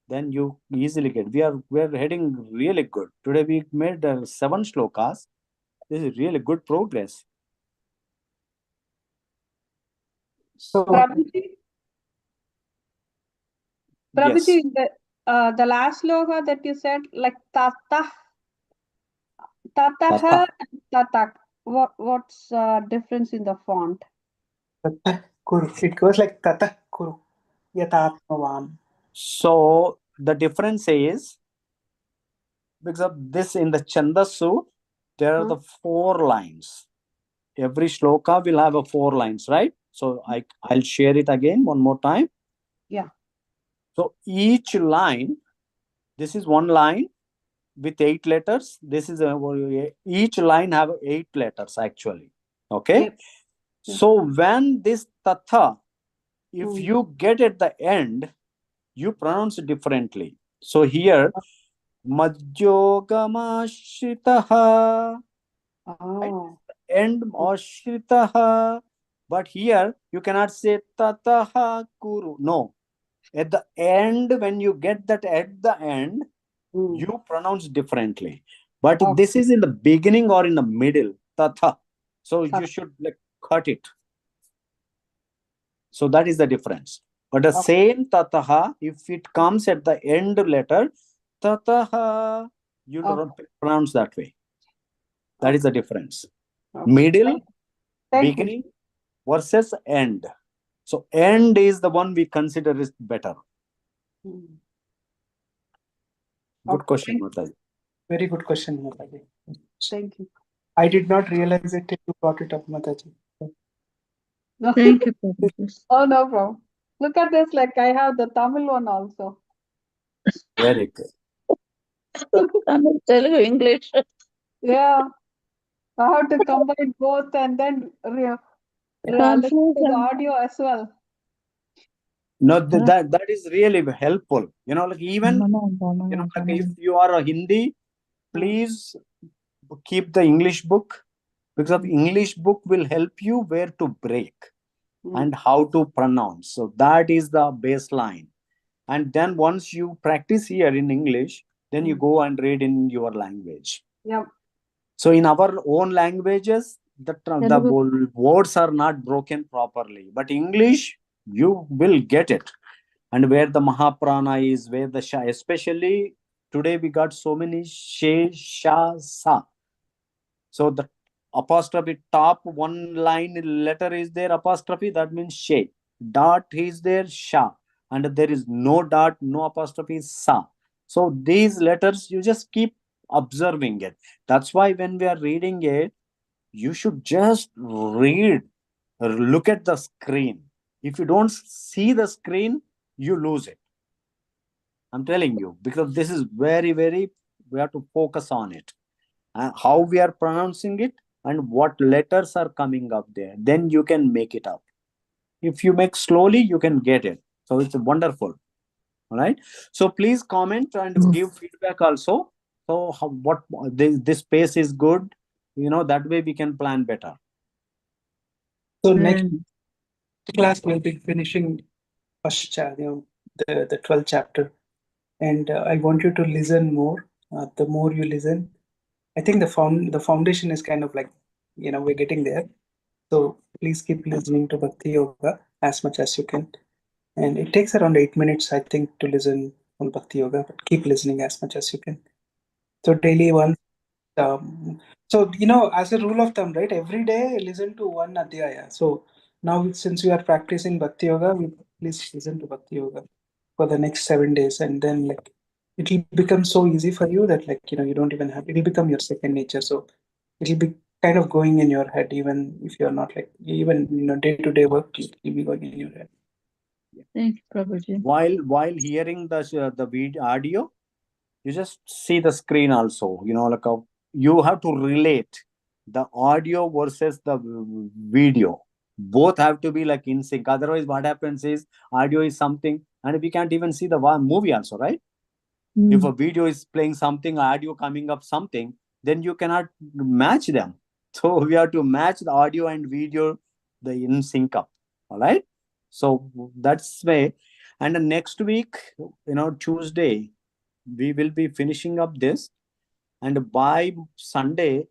then you easily get. We're heading really good today. We made 7 shlokas. This is really good progress. So Prabhuji, Prabhuji, the last sloka that you said, like tataha Tata. and tatak. What's difference in the font? Tatah kuru. It goes like tatah kuru. Yatatmavan. So the difference is, because of this in the Chandasu, there are the 4 lines. Every shloka will have a 4 lines, right? So I'll share it again one more time. Yeah. So each line, this is one line with 8 letters. This is each line have 8 letters actually. Okay. Yep. So when this tatha, if you get at the end, you pronounce it differently. So here, madhyogama Oh. End ashritaha. But here you cannot say tataha kuru. No. At the end, when you get that at the end, you pronounce differently. But this is in the beginning or in the middle, tatha. So you should like cut it. So that is the difference. But the same tataha, if it comes at the end letter, tataha, you pronounce that way. That is the difference. Middle, beginning versus end. So end is the one we consider is better. Good question, Mataji. Very good question, Mataji. Thank you. I did not realize it till you brought it up, Mataji. Thank you, Prabhuji. Oh, no problem. Look at this, like I have the Tamil one also. Very good. Tamil, Telugu, English. Yeah. I have to combine both and then listen to the audio as well. No, that is really helpful. You know, like even like if you are a Hindi, please keep the English book, because the English book will help you where to break and how to pronounce. So that is the baseline. And then once you practice here in English, then you go and read in your language. Yep. So in our own languages, the words are not broken properly. But English, you will get it. And where the Mahaprana is, where the Sha, especially today we got so many She, Sha, Sa. So the apostrophe top one line letter is there, apostrophe, that means She. Dot is there, Sha. And there is no dot, no apostrophe, Sa. So these letters, you just keep observing it. That's why when we are reading it, you should just read, look at the screen. If you don't see the screen, you lose it. I'm telling you, because this is very, very, we have to focus on it. How we are pronouncing it and what letters are coming up there. Then you can make it up. If you make slowly, you can get it. So it's wonderful. All right. So please comment and give feedback also. So what this space is good. You know, that way we can plan better. So next class we'll be finishing first the 12th chapter, and I want you to listen more. The more you listen, I think the foundation is kind of like, we're getting there. So please keep listening to Bhakti Yoga as much as you can. And it takes around 8 minutes, I think, to listen on Bhakti Yoga, but keep listening as much as you can. So daily once. So, as a rule of thumb, right, every day listen to one Adhyaya. So now since we are practicing Bhakti Yoga, we please listen to Bhakti Yoga for the next 7 days. And then like it will become so easy for you that you don't even have, it will become your second nature. So it will be kind of going in your head, even if you're not even, day-to-day work, it will be going in your head. Thank you, Prabhuji. While hearing the video audio, you just see the screen also. You have to relate the audio versus the video. Both have to be like in sync. Otherwise, what happens is audio is something, and we can't even see the movie also, right? If a video is playing something, audio coming up something, then you cannot match them. So we have to match the audio and video, the in sync up. All right. So that's way. And the next week, Tuesday, we will be finishing up this. And by Sunday,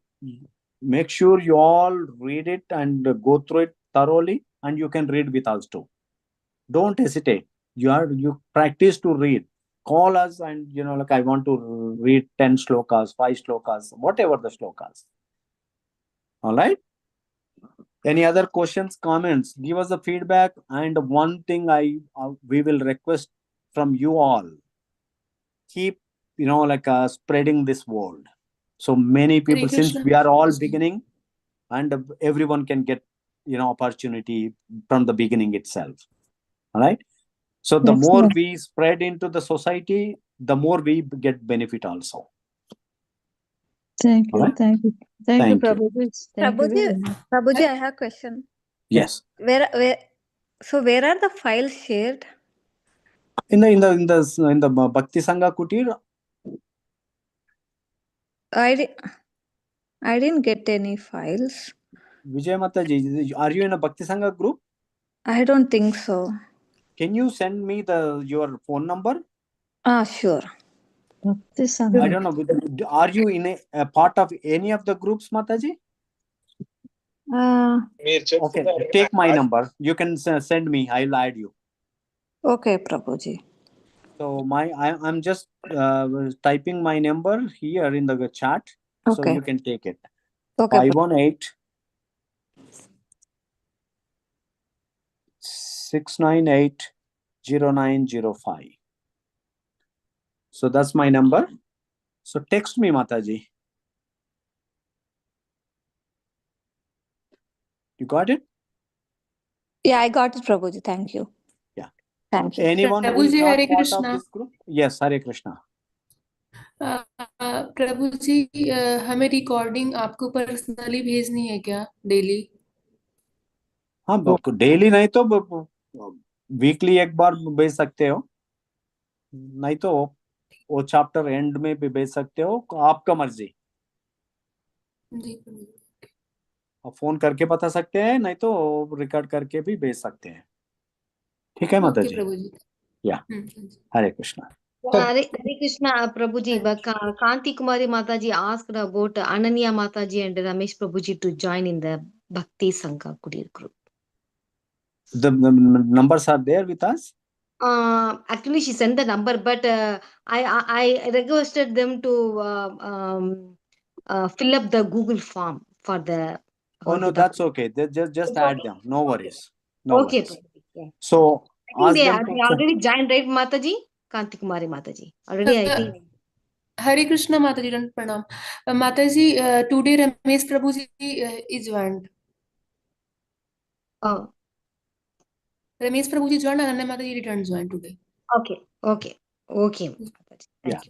make sure you all read it and go through it thoroughly. And you can read with us too. Don't hesitate. You practice to read. Call us and like I want to read 10 slokas, 5 slokas, whatever the slokas. All right. Any other questions, comments? Give us the feedback. And one thing we will request from you all: keep spreading this word. So many people, Hare since Krishna. we are all beginning, and everyone can get opportunity from the beginning itself. All right. So the more Excellent. we spread into the society, the more we get benefit also. Thank All you. right. Thank you. Thank you, Thank you. Prabhuji. Thank you very much. Prabhuji, I have a question. Yes. Where are the files shared? In the Bhakti Sangha Kutir, I didn't get any files. Vijay Mataji, are you in a Bhakti Sangha group? I don't think so. Can you send me your phone number? Sure. I don't know. Are you in a part of any of the groups, Mataji? Okay, take my number. You can send me. I'll add you. Okay, Prabhuji. So I'm just typing my number here in the chat, so Okay. you can take it. Okay. 518 698 0905. So that's my number. So text me, Mataji. You got it? Yeah, I got it, Prabhuji. Thank you. Yeah. Thank you. Anyone who is Prabhuji, not Hare part of Krishna. this group? Yes, Hare Krishna. प्रभु जी हमें recording आपको personally भेजनी है क्या daily? हाँ, daily नहीं तो weekly एक बार भेज सकते हो, नहीं तो वो चैप्टर एंड में भी भेज सकते हो, आपका मर्जी। जी फोन करके बता सकते हैं, नहीं तो रिकॉर्ड करके भी भेज सकते हैं। ठीक है माता ओके जी? प्रभु जी। या हरे Krishna. Hare Krishna, Prabhuji, but Kanti Kumari Mataji asked about Ananya Mataji and Ramesh Prabhuji to join in the Bhakti Sangha Kudir group. The numbers are there with us? Actually, she sent the number, but I requested them to fill up the Google form for the. Oh no, that's okay. They just add them. No worries. No Okay. worries. Yeah. So I think ask them they already joined, right, Mataji? Kanti Kumari Mataji. Already, I think. हरे कृष्णा माता जी, दंड प्रणाम माता ji. Today Ramesh Prabhu ji is joined. Ramesh Prabhu ji joined, Ananya माता ji return join today. Okay. Yeah.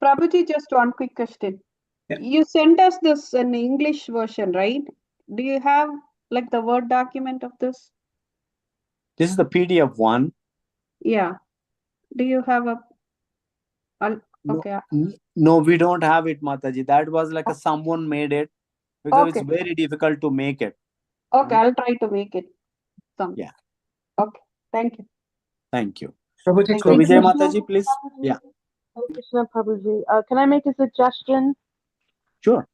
Prabhuji, just one quick question. Yeah. You sent us this in English version, right? Do you have like the Word document of this? This is the PDF one. Yeah. Do you have a? Okay. No, we don't have it, Mataji. That was like someone made it, because Okay. it's very difficult to make it. Okay, I'll try to make it. Yeah. Okay. Thank you. Thank you. Prabhuji, So Vijay Mataji, please. Yeah. Hare Krishna Prabhuji. Can I make a suggestion? Sure.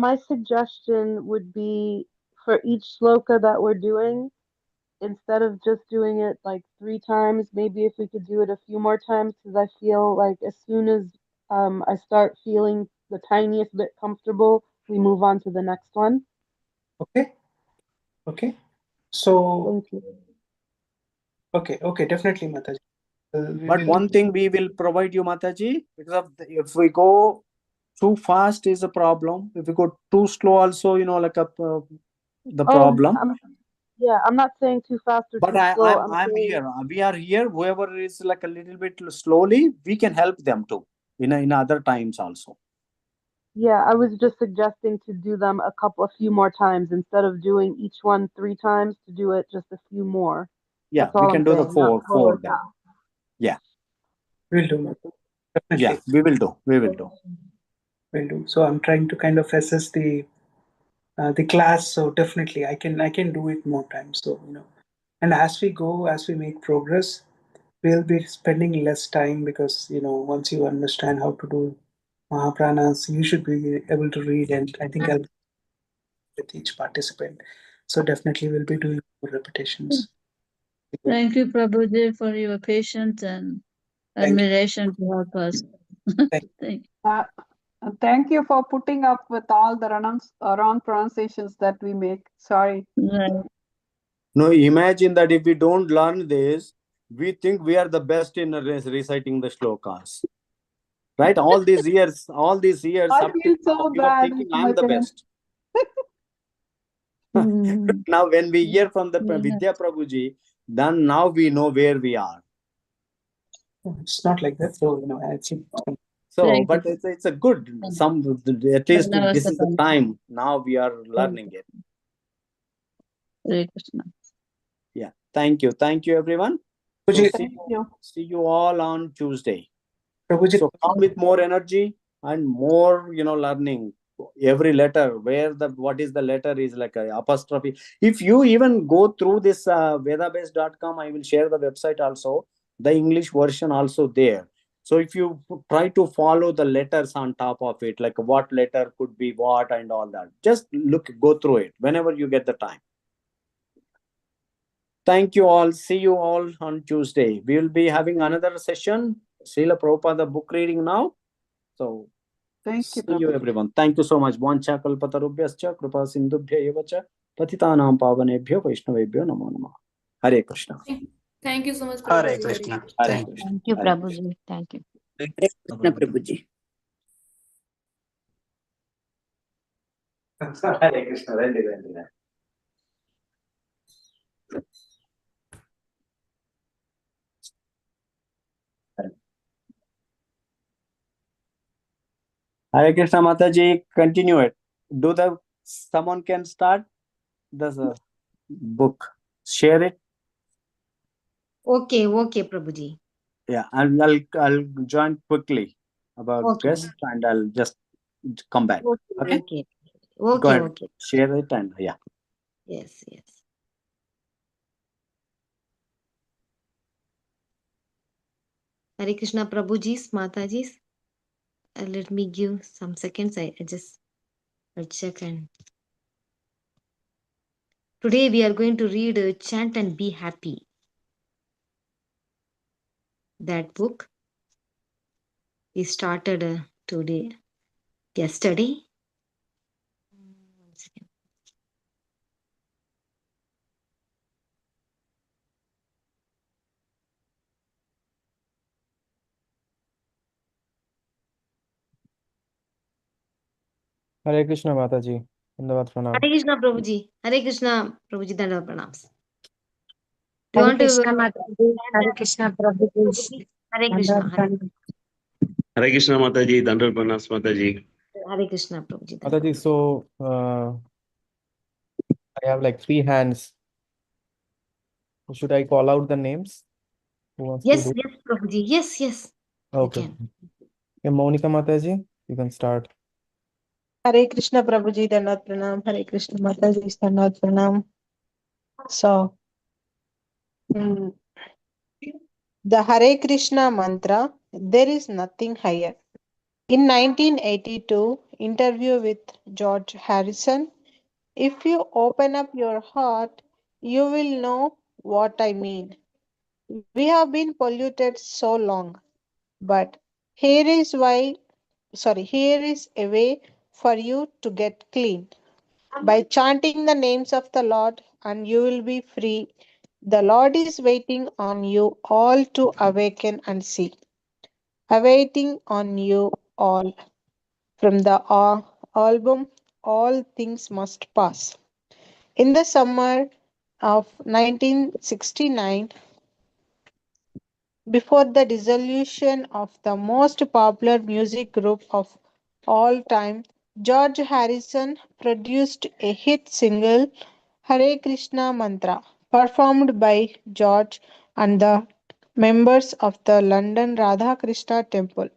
My suggestion would be for each sloka that we're doing, instead of just doing it like 3 times, maybe if we could do it a few more times, because I feel like as soon as I start feeling the tiniest bit comfortable, we move on to the next one. Okay. So. Thank you. Okay, definitely, Mataji. But one thing we will provide you, Mataji, because if we go too fast is a problem. If we go too slow, also, the problem. I'm not saying too fast or But too slow. I'm saying, here. We are here. Whoever is like a little bit slowly, we can help them too. In other times also. Yeah, I was just suggesting to do them a few more times instead of doing each one 3 times, to do it just a few more. Yeah, That's all we can I'm do saying, the four then. Yeah. We'll do. Definitely. Yeah, we will do. Will do. So I'm trying to kind of assess the class. So definitely, I can do it more times. So and as we go, as we make progress, we'll be spending less time, because once you understand how to do Mahapranas, you should be able to read, and I think I'll be with each participant. So definitely, we'll be doing more repetitions. Thank you, Prabhuji, for your patience and Thank you. admiration to help us. Thank Thank Thank you for putting up with all the wrong pronunciations that we make. Sorry. you. Right. No, imagine that if we don't learn this, we think we are the best in reciting the shlokas. Right? All these years, I up till feel now, so we were bad, thinking I'm the Bhajan. best. Mm. Now, when we hear from the Yeah. Vidya Prabhuji, then now we know where we are. you. It's not like that. So, So, Thank but you. it's a good, at least this is the Namaste. time. Now we are learning it. Hare Krishna. Yeah. Thank you. Thank you, everyone. So Prabhuji, Thank you. see you all on Tuesday. Prabhuji, So come with more energy and more, learning. Every letter, what is the letter is like a apostrophe. If you even go through this vedabase.com, I will share the website also, the English version also there. So if you try to follow the letters on top of it, like what letter could be what and all that, just go through it whenever you get the time. Thank you all. See you all on Tuesday. We will be having another session. Srila Prabhupada book reading now. So Thank see you, you Prabhuji. everyone. Thank you so much. Vancha kalpatarubhyascha kripa sindhubhya evacha patitanam pavanebhyo vaishnavebhyo namo namah. Hare Krishna. Thank you so much, Hare Prabhuji. Krishna. Hare Thank Krishna. Thank you, Hare Krishna. Prabhuji. Thank you. Hare Krishna, Prabhuji. Hare Krishna. Rendi. Hare Krishna Mataji, continue it. Someone can start the book. Share it. Okay, Prabhuji. Yeah, I'll join quickly about Okay. guest and I'll just come back. Okay. Okay. Go ahead. Okay. Share it and yeah. Yes. Hare Krishna Prabhuji's, Mataji's. Let me give some seconds. I just check and today we are going to read Chant and Be Happy. That book we started yesterday. One second. Hare Krishna Mataji. Dandavat pranam. Hare Krishna Prabhuji. Hare Krishna Prabhuji. Dandavat pranams. Do you Hare want to? Krishna Mataji, Hare Krishna Prabhuji, Hare Dandavat Krishna. pranam. Hare Krishna Mataji, Dandal Pranas Mataji. Hare Krishna Prabhuji. Mataji, so I have like 3 hands. Should I call out the names? Who wants to Yes, do? Prabhuji. Yes. Okay. You can. Okay, Monica Mataji, you can start. Hare Krishna Prabhuji, Dandavat pranam. Hare Krishna Mataji, Dandavat pranam. So, the Hare Krishna mantra, there is nothing higher. In 1982 interview with George Harrison, if you open up your heart, you will know what I mean. We have been polluted so long, but here is a way for you to get clean. By chanting the names of the Lord, and you will be free. The Lord is waiting on you all to awaken and see. Awaiting on you all. From the album All Things Must Pass. In the summer of 1969, before the dissolution of the most popular music group of all time, George Harrison produced a hit single, Hare Krishna Mantra, performed by George and the members of the London Radha Krishna Temple.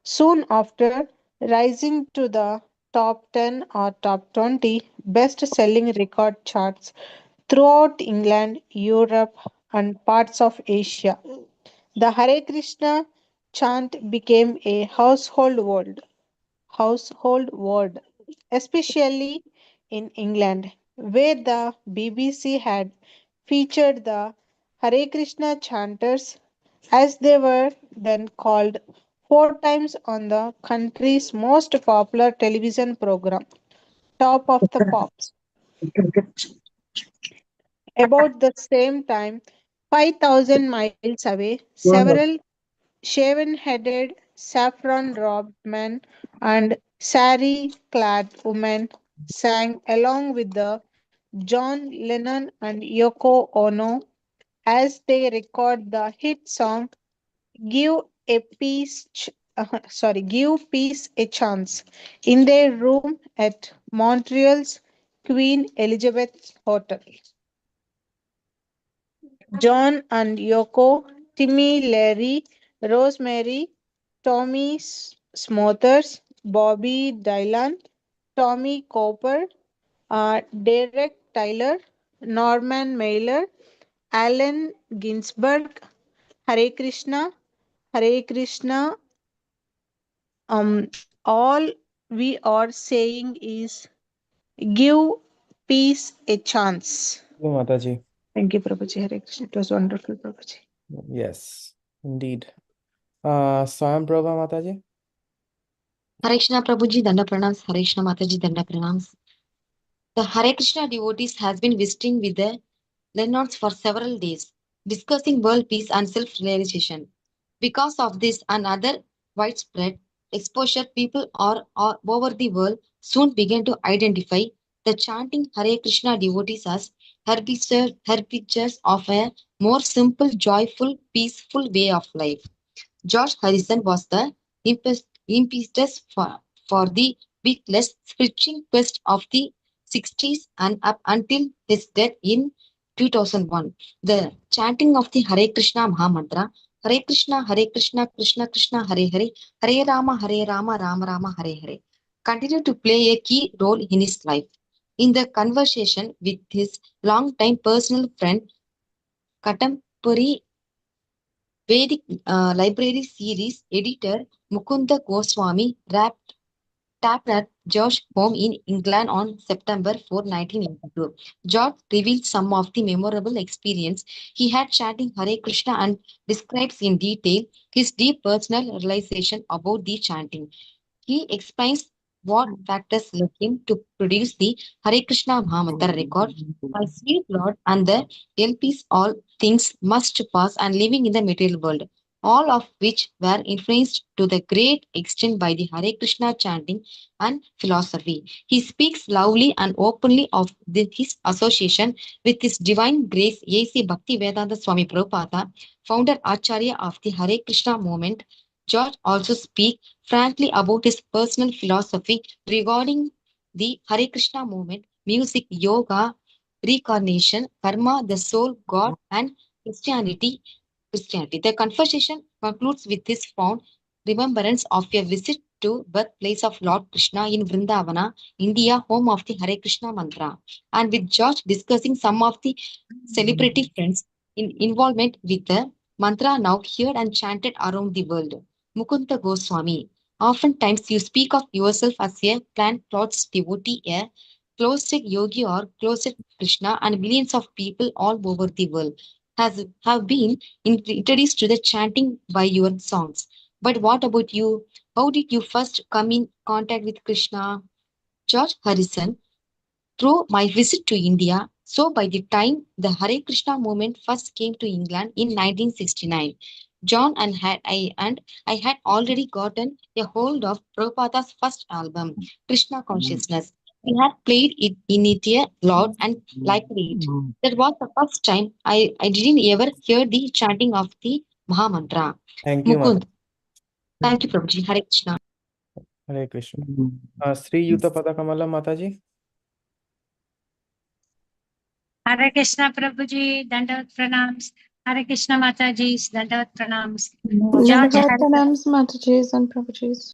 Soon after, rising to the top 10 or top 20 best selling record charts throughout England, Europe, and parts of Asia. The Hare Krishna chant became a household word, especially in England, where the BBC had featured the Hare Krishna chanters, as they were then called, 4 times on the country's most popular television program, Top of the Pops. About the same time, 5,000 miles away, several shaven headed, saffron robed men and sari clad women sang along with the John Lennon and Yoko Ono as they record the hit song Give a Peace Give Peace a Chance in their room at Montreal's Queen Elizabeth Hotel. John and Yoko, Timmy, Larry, Rosemary, Tommy Smothers, Bobby Dylan, Tommy Cooper, Derek Tyler, Norman Mailer, Allen Ginsberg, Hare Krishna, Hare Krishna. All we are saying is give peace a chance. Thank you, Mataji. Thank you, Prabhuji. Hare Krishna. It was wonderful, Prabhuji. Yes, indeed. Swam Prabha Mataji. Hare Krishna Prabhuji, Danda Pranams. Hare Krishna Mataji, Danda Pranams. The Hare Krishna devotees has been visiting with the Lennons for several days, discussing world peace and self-realization. Because of this and other widespread exposure, people all over the world soon began to identify the chanting Hare Krishna devotees as harbingers of a more simple, joyful, peaceful way of life. George Harrison was the impetus for the beatless spiritual quest of the 60s and up until his death in 2001. The chanting of the Hare Krishna Mahamantra, Hare Krishna, Krishna Krishna, Hare Hare, Hare Rama, Rama Rama, Hare Hare, continued to play a key role in his life. In the conversation with his longtime personal friend, contemporary Vedic Library Series editor Mukunda Goswami tapped at George's home in England on September 4, 1982. George revealed some of the memorable experience he had chanting Hare Krishna and describes in detail his deep personal realization about the chanting. He explains what factors led him to produce the Hare Krishna Mahamantra record. My sweet Lord and the LPs, all things must pass and living in the material world, all of which were influenced to the great extent by the Hare Krishna chanting and philosophy. He speaks loudly and openly of his association with His Divine Grace A.C. Bhaktivedanta Swami Prabhupada, founder Acharya of the Hare Krishna movement. George also speaks frankly about his personal philosophy regarding the Hare Krishna movement, music, yoga, reincarnation, karma, the soul, God, and Christianity. The conversation concludes with his fond remembrance of a visit to birthplace of Lord Krishna in Vrindavana, India, home of the Hare Krishna mantra, and with George discussing some of the celebrity friends in involvement with the mantra now heard and chanted around the world. Mukunda Goswami. Oftentimes you speak of yourself as a plant clothes devotee, a closet yogi or closet Krishna, and millions of people all over the world have been introduced to the chanting by your songs. But what about you? How did you first come in contact with Krishna? George Harrison, through my visit to India. So by the time the Hare Krishna movement first came to England in 1969, John and I had already gotten a hold of Prabhupada's first album, Krishna Consciousness. We had played it in it a lot and liked it. That was the first time I didn't ever hear the chanting of the Mahamantra. Thank you, Mataji. Mukund. Thank you, Prabhuji. Hare Krishna. Hare Krishna. Sri Yuta Padakamala Mataji. Hare Krishna Prabhuji, Dandavat Pranams. Hare Krishna Mataji, Dandavat Pranams. George Dandavat Harrison. Pranams, Matajis and Prabhujis.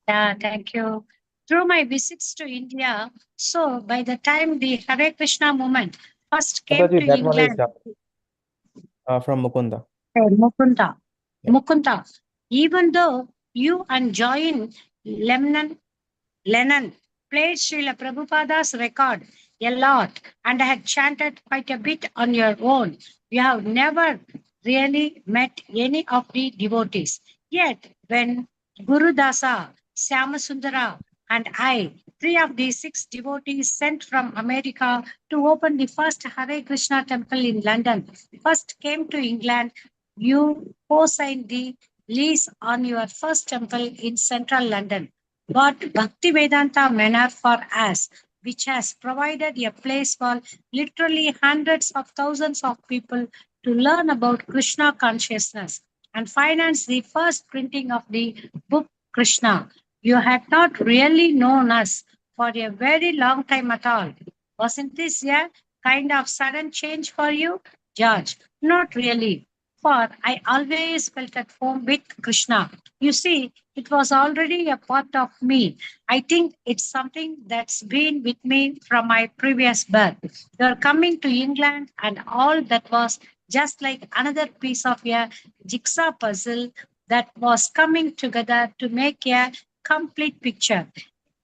Yeah, thank you. Through my visits to India, so by the time the Hare Krishna movement first came Mataji, to that one is England, from Mukunda. Mukunda, Yeah. Mukunda, even though you and Join Lennon played Srila Prabhupada's record a lot and had chanted quite a bit on your own. You have never really met any of the devotees. Yet, when Guru Dasa, Syamasundara, and I, 3 of the 6 devotees sent from America to open the first Hare Krishna temple in London, first came to England, you co-signed the lease on your first temple in central London. But Bhaktivedanta Manor for us, which has provided a place for literally hundreds of thousands of people to learn about Krishna consciousness and finance the first printing of the book Krishna. You had not really known us for a very long time at all. Wasn't this a kind of sudden change for you, George? Not really, for I always felt at home with Krishna. You see, it was already a part of me. I think it's something that's been with me from my previous birth. You're coming to England, and all that was just like another piece of a jigsaw puzzle that was coming together to make a complete picture.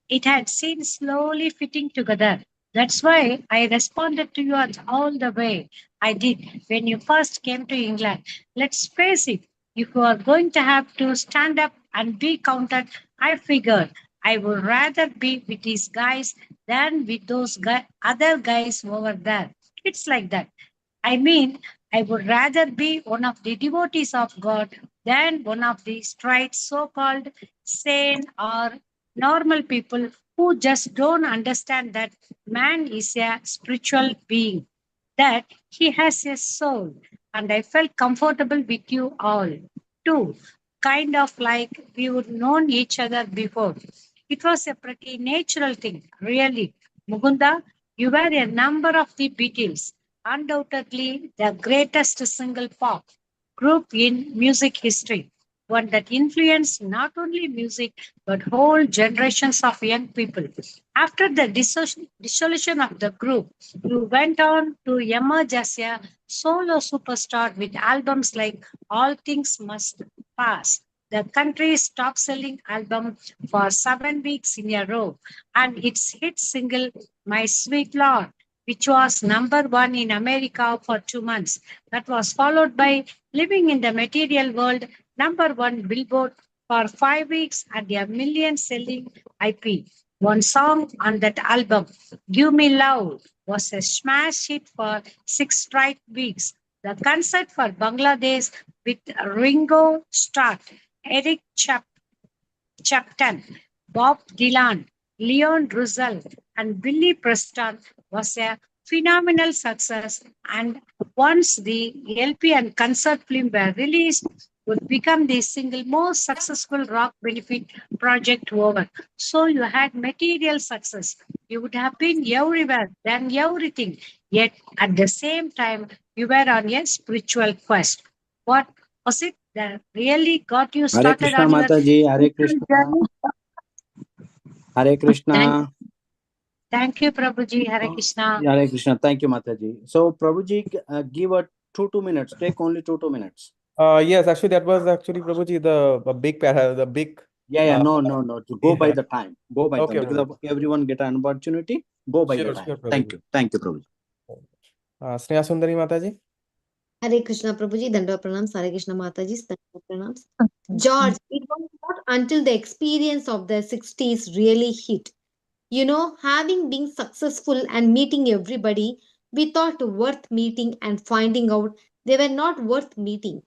It had seemed slowly fitting together. That's why I responded to you all the way I did when you first came to England. Let's face it, if you are going to have to stand up and be counted, I figured I would rather be with these guys than with those other guys over there. It's like that. I mean, I would rather be one of the devotees of God than one of the straight so called sane or normal people who just don't understand that man is a spiritual being, that he has a soul. And I felt comfortable with you all too, kind of like we would known each other before. It was a pretty natural thing, really. Mukunda, you were a number of the Beatles, undoubtedly the greatest single pop group in music history, one that influenced not only music but whole generations of young people. After the dissolution of the group, you went on to emerge as a solo superstar with albums like All Things Must Pass, the country's top selling album for 7 weeks in a row, and its hit single, My Sweet Lord, which was #1 in America for 2 months. That was followed by Living in the Material World, #1 Billboard for 5 weeks and a million selling IP. One song on that album, Give Me Love, was a smash hit for 6 straight weeks. The concert for Bangladesh with Ringo Starr, Eric Chapton, Bob Dylan, Leon Russell, and Billy Preston was a phenomenal success. And once the LP and concert film were released, would become the single most successful rock benefit project ever. So you had material success. You would have been everywhere, done everything. Yet at the same time, you were on a spiritual quest. What was it that really got you Hare started Krishna on your Mataji, Hare spiritual Krishna, journey? Hare Thank, Krishna, thank you, Prabhuji. Hare Krishna. Hare Krishna. Thank you, Mataji. So, Prabhuji, give a 2 minutes. Take only 2 minutes. Yes, actually, that was actually Prabhuji the big the big. Yeah, no. To go by Yeah. the time. Go by Okay, time. Because everyone get an opportunity. Go by the time. Thank you. Thank you, Prabhuji. Sneha Sundari Mataji. Hare Krishna Prabhuji, Danda Pranams, Hare Krishna Mataji, Danda Pranams. George, it was not until the experience of the 60s really hit. You know, having been successful and meeting everybody, we thought worth meeting and finding out they were not worth meeting.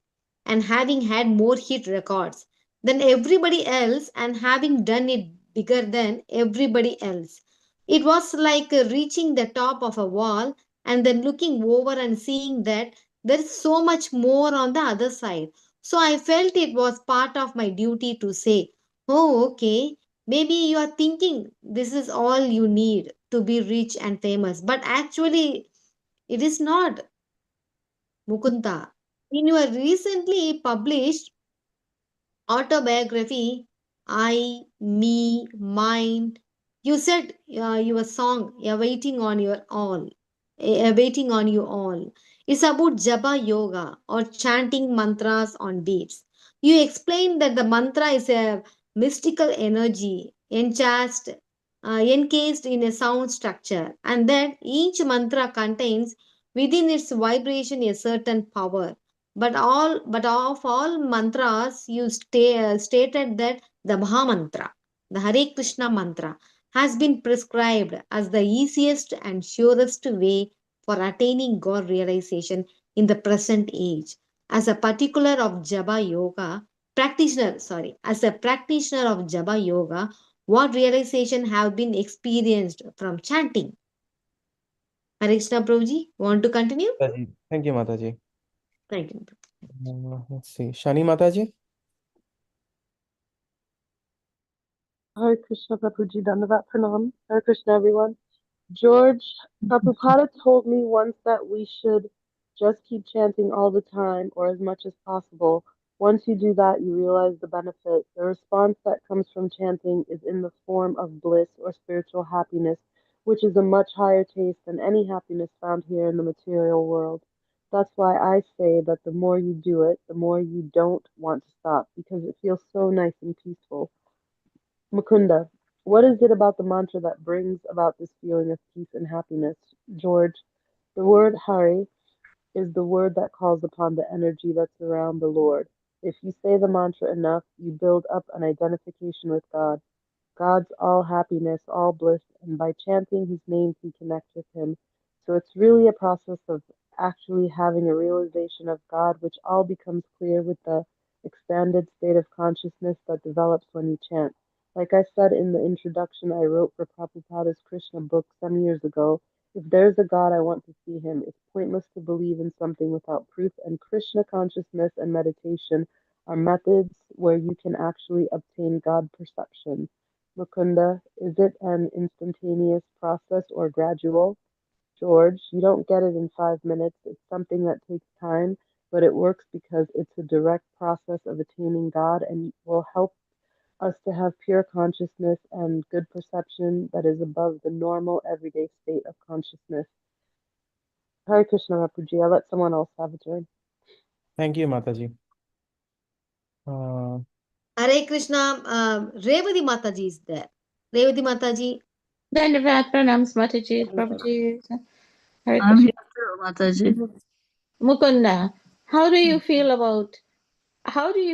And having had more hit records than everybody else and having done it bigger than everybody else. It was like reaching the top of a wall and then looking over and seeing that there is so much more on the other side. So I felt it was part of my duty to say, oh, okay, maybe you are thinking this is all you need to be rich and famous, but actually, it is not, Mukunda. In your recently published autobiography, I, Me, Mine, you said your song, Waiting on Your All, Waiting on You All. It's about Japa Yoga or chanting mantras on beats. You explained that the mantra is a mystical energy, enchant encased in a sound structure, and that each mantra contains within its vibration a certain power. But of all mantras, you stated that the Maha Mantra, the Hare Krishna mantra, has been prescribed as the easiest and surest way for attaining God realization in the present age. As a particular of Japa Yoga practitioner, as a practitioner of Japa Yoga, what realization have been experienced from chanting? Hare Krishna Prabhuji, want to continue? Mataji. Thank you, Mataji. Thank you. Let's see. Shani Mataji. Hare Krishna Prabhuji, Dandavat Pranam. Hare Krishna, everyone. George, Prabhupada told me once that we should just keep chanting all the time or as much as possible. Once you do that, you realize the benefit. The response that comes from chanting is in the form of bliss or spiritual happiness, which is a much higher taste than any happiness found here in the material world. That's why I say that the more you do it, the more you don't want to stop because it feels so nice and peaceful. Mukunda, what is it about the mantra that brings about this feeling of peace and happiness? George, the word Hari is the word that calls upon the energy that's around the Lord. If you say the mantra enough, you build up an identification with God. God's all happiness, all bliss, and by chanting his name, we connect with him. So it's really a process of actually having a realization of God, which all becomes clear with the expanded state of consciousness that develops when you chant. Like I said in the introduction I wrote for Prabhupada's Krishna book some years ago, if there's a God, I want to see him. It's pointless to believe in something without proof, and Krishna consciousness and meditation are methods where you can actually obtain God perception. Mukunda, is it an instantaneous process or gradual? George, you don't get it in 5 minutes. It's something that takes time, but it works because it's a direct process of attaining God and will help us to have pure consciousness and good perception that is above the normal everyday state of consciousness. Hare Krishna Mapuji, I'll let someone else have a turn. Thank you, Mataji. Hare Krishna, Revati Mataji is there. Revati Mataji. Dandavat Pranams Mataji, Prabhuji. Hare I'm here Krishna. too, Mataji. Mukunda, how do you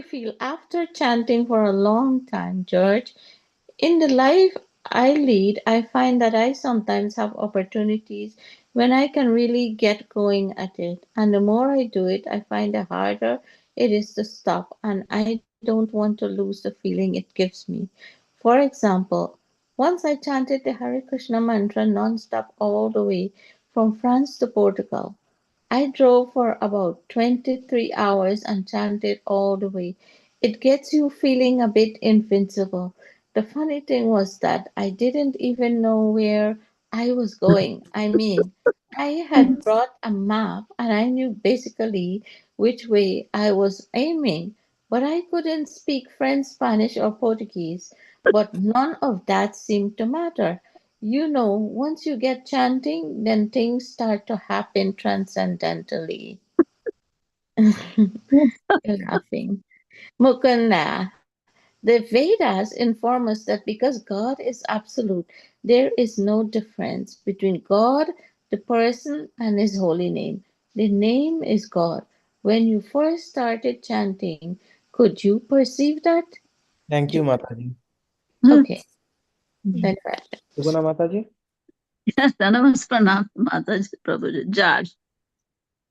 feel after chanting for a long time, George? In the life I lead, I find that I sometimes have opportunities when I can really get going at it. And the more I do it, I find the harder it is to stop. And I don't want to lose the feeling it gives me. For example, once I chanted the Hare Krishna mantra non-stop all the way from France to Portugal. I drove for about 23 hours and chanted all the way. It gets you feeling a bit invincible. The funny thing was that I didn't even know where I was going. I mean, I had brought a map and I knew basically which way I was aiming, but I couldn't speak French, Spanish, or Portuguese. But none of that seemed to matter. You know, once you get chanting, then things start to happen transcendentally. You're laughing. Mukunda, the Vedas inform us that because God is absolute, there is no difference between God, the person, and his holy name. The name is God. When you first started chanting, could you perceive that? Thank you, Mataji. Okay. Suguna Mataji. Yes, Dandavat Pranam, Mataji, Prabhuji. George.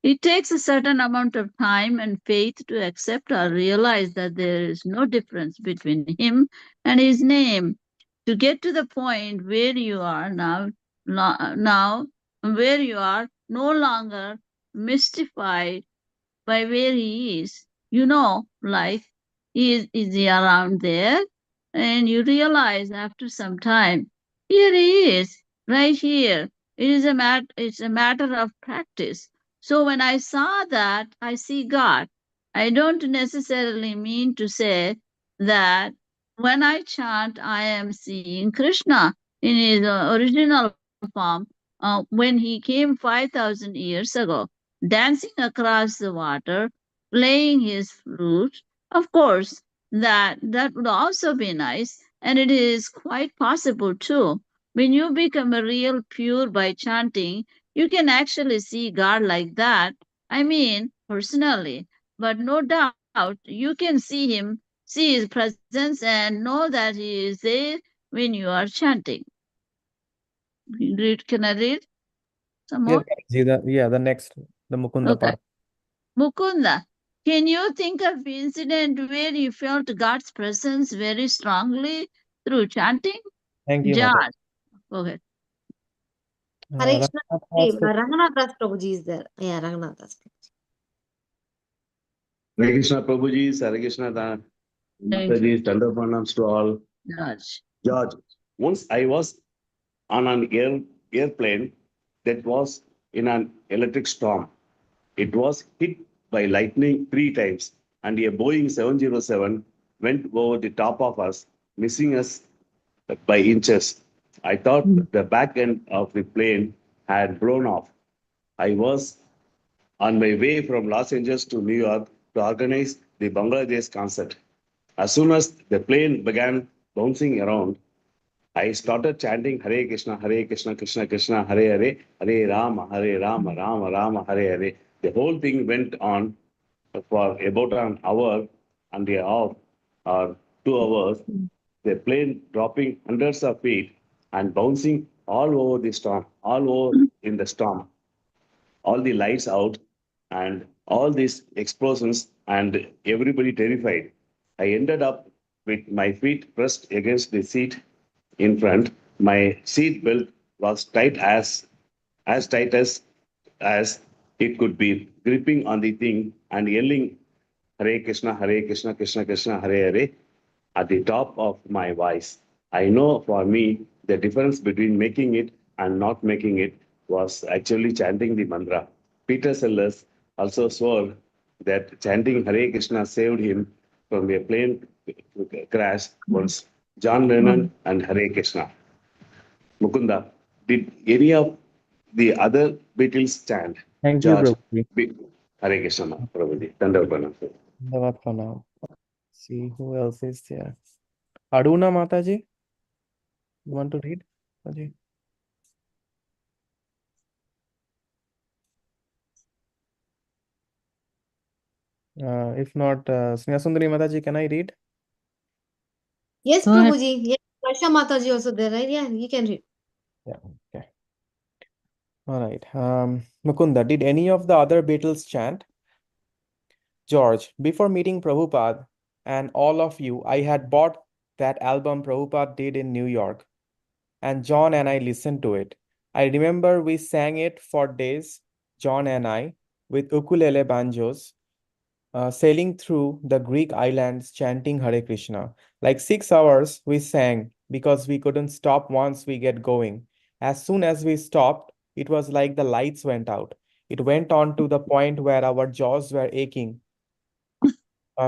It takes a certain amount of time and faith to accept or realize that there is no difference between him and his name. To get to the point where you are now where you are no longer mystified by where he is. You know, like, is he around there? And you realize after some time, here he is, right here. It's a matter of practice. So when I saw that, I see God. I don't necessarily mean to say that when I chant, I am seeing Krishna in his original form when he came 5,000 years ago, dancing across the water, playing his flute. Of course, that would also be nice, and it is quite possible too. When you become a real pure by chanting, you can actually see God like that. I mean, personally. But no doubt, you can see Him, see His presence, and know that He is there when you are chanting. Can I read some Yes, more? the next, the Mukunda Okay. part. Mukunda, can you think of incident where you felt God's presence very strongly through chanting? Thank you, Mata. George. Okay. Hare Krishna. Hey, Raghunath has- Ranganath Das Prabhuji is there. Yeah, Ranganath Das Prabhuji. Hare Krishna Prabhuji, Hare Krishna Thank you, Mataji, Tanda Pranams to all. George. George, once I was on an airplane that was in an electric storm. It was hit by lightning 3 times, and a Boeing 707 went over the top of us, missing us by inches. I thought the back end of the plane had blown off. I was on my way from Los Angeles to New York to organize the Bangladesh concert. As soon as the plane began bouncing around, I started chanting Hare Krishna, Krishna Krishna, Hare Hare, Hare Rama, Rama Rama, Hare Hare. The whole thing went on for about an hour and a half or 2 hours. The plane dropping hundreds of feet and bouncing all over the storm, all over in the storm, all the lights out and all these explosions and everybody terrified. I ended up with my feet pressed against the seat in front. My seat belt was tight as tight as it could be, gripping on the thing and yelling Hare Krishna, Krishna Krishna, Hare Hare at the top of my voice. I know for me, the difference between making it and not making it was actually chanting the mantra. Peter Sellers also swore that chanting Hare Krishna saved him from a plane crash once. John Lennon and Hare Krishna. Mukunda, did any of the other Beatles chant? Thank you, George, Prabhuji. Hare Krishna, Prabhuji. Dandavana. Dhanyavad Pranam. See who else is there. Aruna Mataji, you want to read? Mataji? If not, Snehasundari Mataji, can I read? Yes, Go ahead. Prabhuji. Yes, Varsha Mataji also there, right? Yeah, you can read. Yeah, okay. All right. Mukunda, did any of the other Beatles chant? George, before meeting Prabhupada and all of you, I had bought that album Prabhupada did in New York, and John and I listened to it. I remember we sang it for days, John and I, with ukulele banjos, sailing through the Greek islands chanting Hare Krishna. Like 6 hours we sang because we couldn't stop once we get going. As soon as we stopped, it was like the lights went out. It went on to the point where our jaws were aching,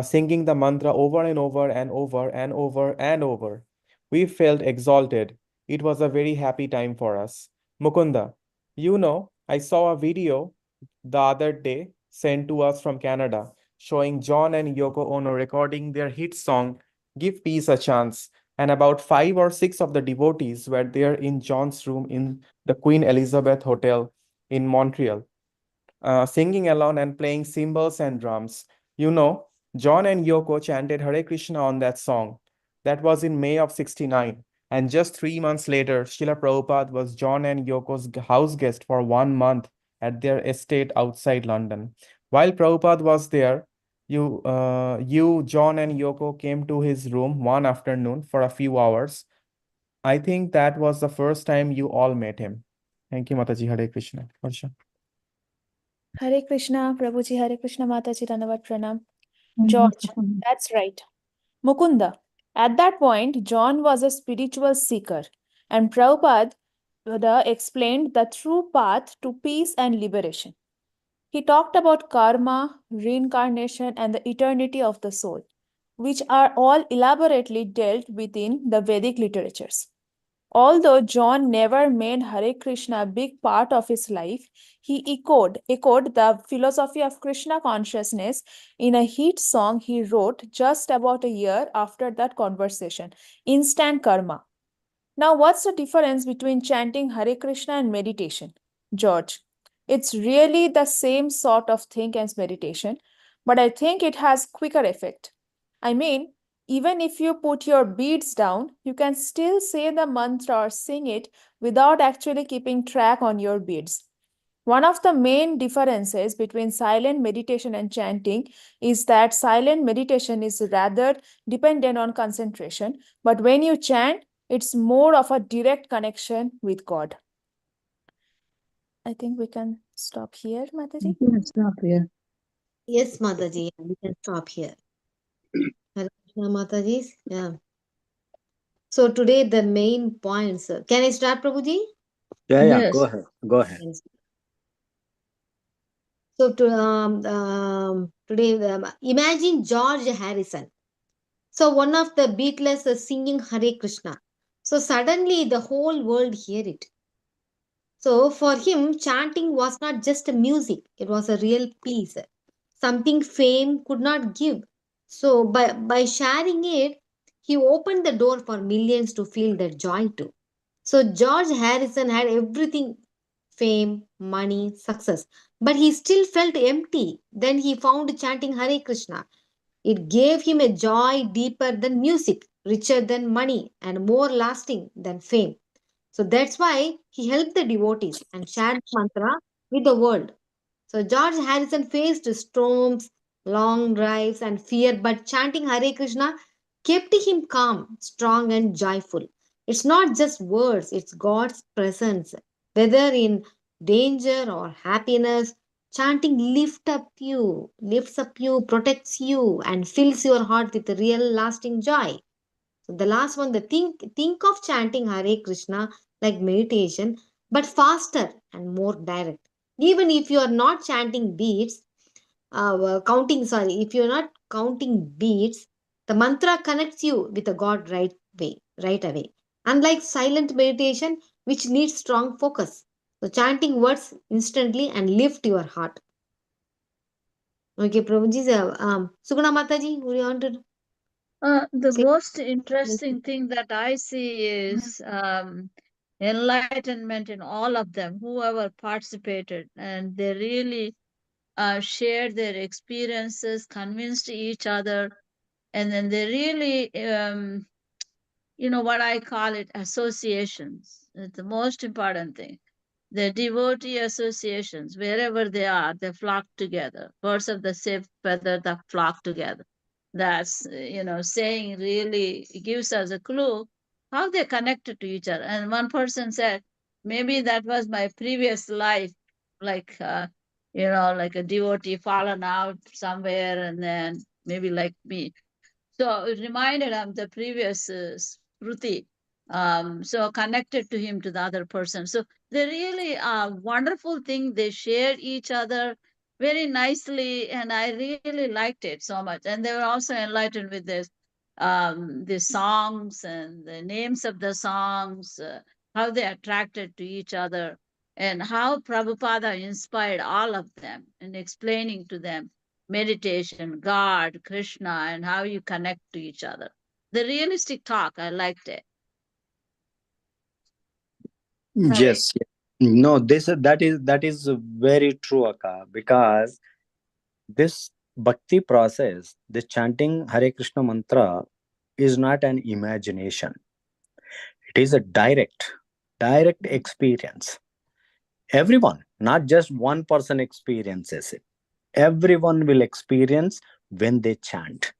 singing the mantra over and over and over and over and over. We felt exalted. It was a very happy time for us. Mukunda, I saw a video the other day sent to us from Canada showing John and Yoko Ono recording their hit song, Give Peace a Chance. And about 5 or 6 of the devotees were there in John's room in the Queen Elizabeth Hotel in Montreal, singing along and playing cymbals and drums. John and Yoko chanted Hare Krishna on that song. That was in May of 69. And just 3 months later, Srila Prabhupada was John and Yoko's house guest for 1 month at their estate outside London. While Prabhupada was there, John, and Yoko came to his room one afternoon for a few hours. I think that was the first time you all met him. Thank you, Mataji. Hare Krishna. Harsha. Hare Krishna, Prabhuji, Hare Krishna, Mataji, Dhanyavad Pranam. George, that's right. Mukunda, at that point, John was a spiritual seeker, and Prabhupada explained the true path to peace and liberation. He talked about karma, reincarnation, and the eternity of the soul, which are all elaborately dealt with in the Vedic literatures. Although John never made Hare Krishna a big part of his life, he echoed the philosophy of Krishna consciousness in a hit song he wrote just about a year after that conversation, Instant Karma. Now, what's the difference between chanting Hare Krishna and meditation? George, it's really the same sort of thing as meditation, but I think it has quicker effect. I mean, even if you put your beads down, you can still say the mantra or sing it without actually keeping track on your beads. One of the main differences between silent meditation and chanting is that silent meditation is rather dependent on concentration, but when you chant, it's more of a direct connection with God. I think we can stop here, Mataji. Stop here. Yes, Mataji, we can stop here. Hare Krishna, Mataji. Yeah. So today the main points. Can I start, Prabhuji? Yeah, Yes. go ahead. Go ahead. Yes. So today, imagine George Harrison. So one of the Beatles is singing Hare Krishna. So suddenly the whole world hear it. So for him, chanting was not just a music; it was a real peace, something fame could not give. So by sharing it, he opened the door for millions to feel that joy too. So George Harrison had everything: fame, money, success. But he still felt empty. Then he found chanting Hare Krishna. It gave him a joy deeper than music, richer than money, and more lasting than fame. So that's why he helped the devotees and shared the mantra with the world. So George Harrison faced storms, long drives, and fear, but chanting Hare Krishna kept him calm, strong, and joyful. It's not just words, it's God's presence. Whether in danger or happiness, chanting lifts up you, protects you, and fills your heart with real lasting joy. So the last one, the think of chanting Hare Krishna like meditation, but faster and more direct. Even if you are not chanting beats, if you're not counting beats, the mantra connects you with the God right away. Unlike silent meditation, which needs strong focus. So chanting words instantly and lift your heart. Okay, Prabhuji, Suguna Mataji, would you want to The say? most interesting thing that I see is enlightenment in all of them, whoever participated, and they really shared their experiences, convinced each other, and then they really, what I call it, associations. It's the most important thing. The devotee associations, wherever they are, they flock together. Birds of the same feather that flock together. That's, saying really gives us a clue how they're connected to each other. And one person said, maybe that was my previous life, like, like a devotee fallen out somewhere, and then maybe like me. So it reminded him the previous Smriti. So connected to him, to the other person. So they really are wonderful thing. They shared each other very nicely, and I really liked it so much. And they were also enlightened with this, the songs and the names of the songs, how they attracted to each other, and how Prabhupada inspired all of them in explaining to them meditation, God, Krishna, and how you connect to each other. The realistic talk, I liked it. Yes. No, that is very true, Akka, because this bhakti process, the chanting Hare Krishna mantra, is not an imagination. It is a direct experience. Everyone, not just one person, experiences it. Everyone will experience when they chant.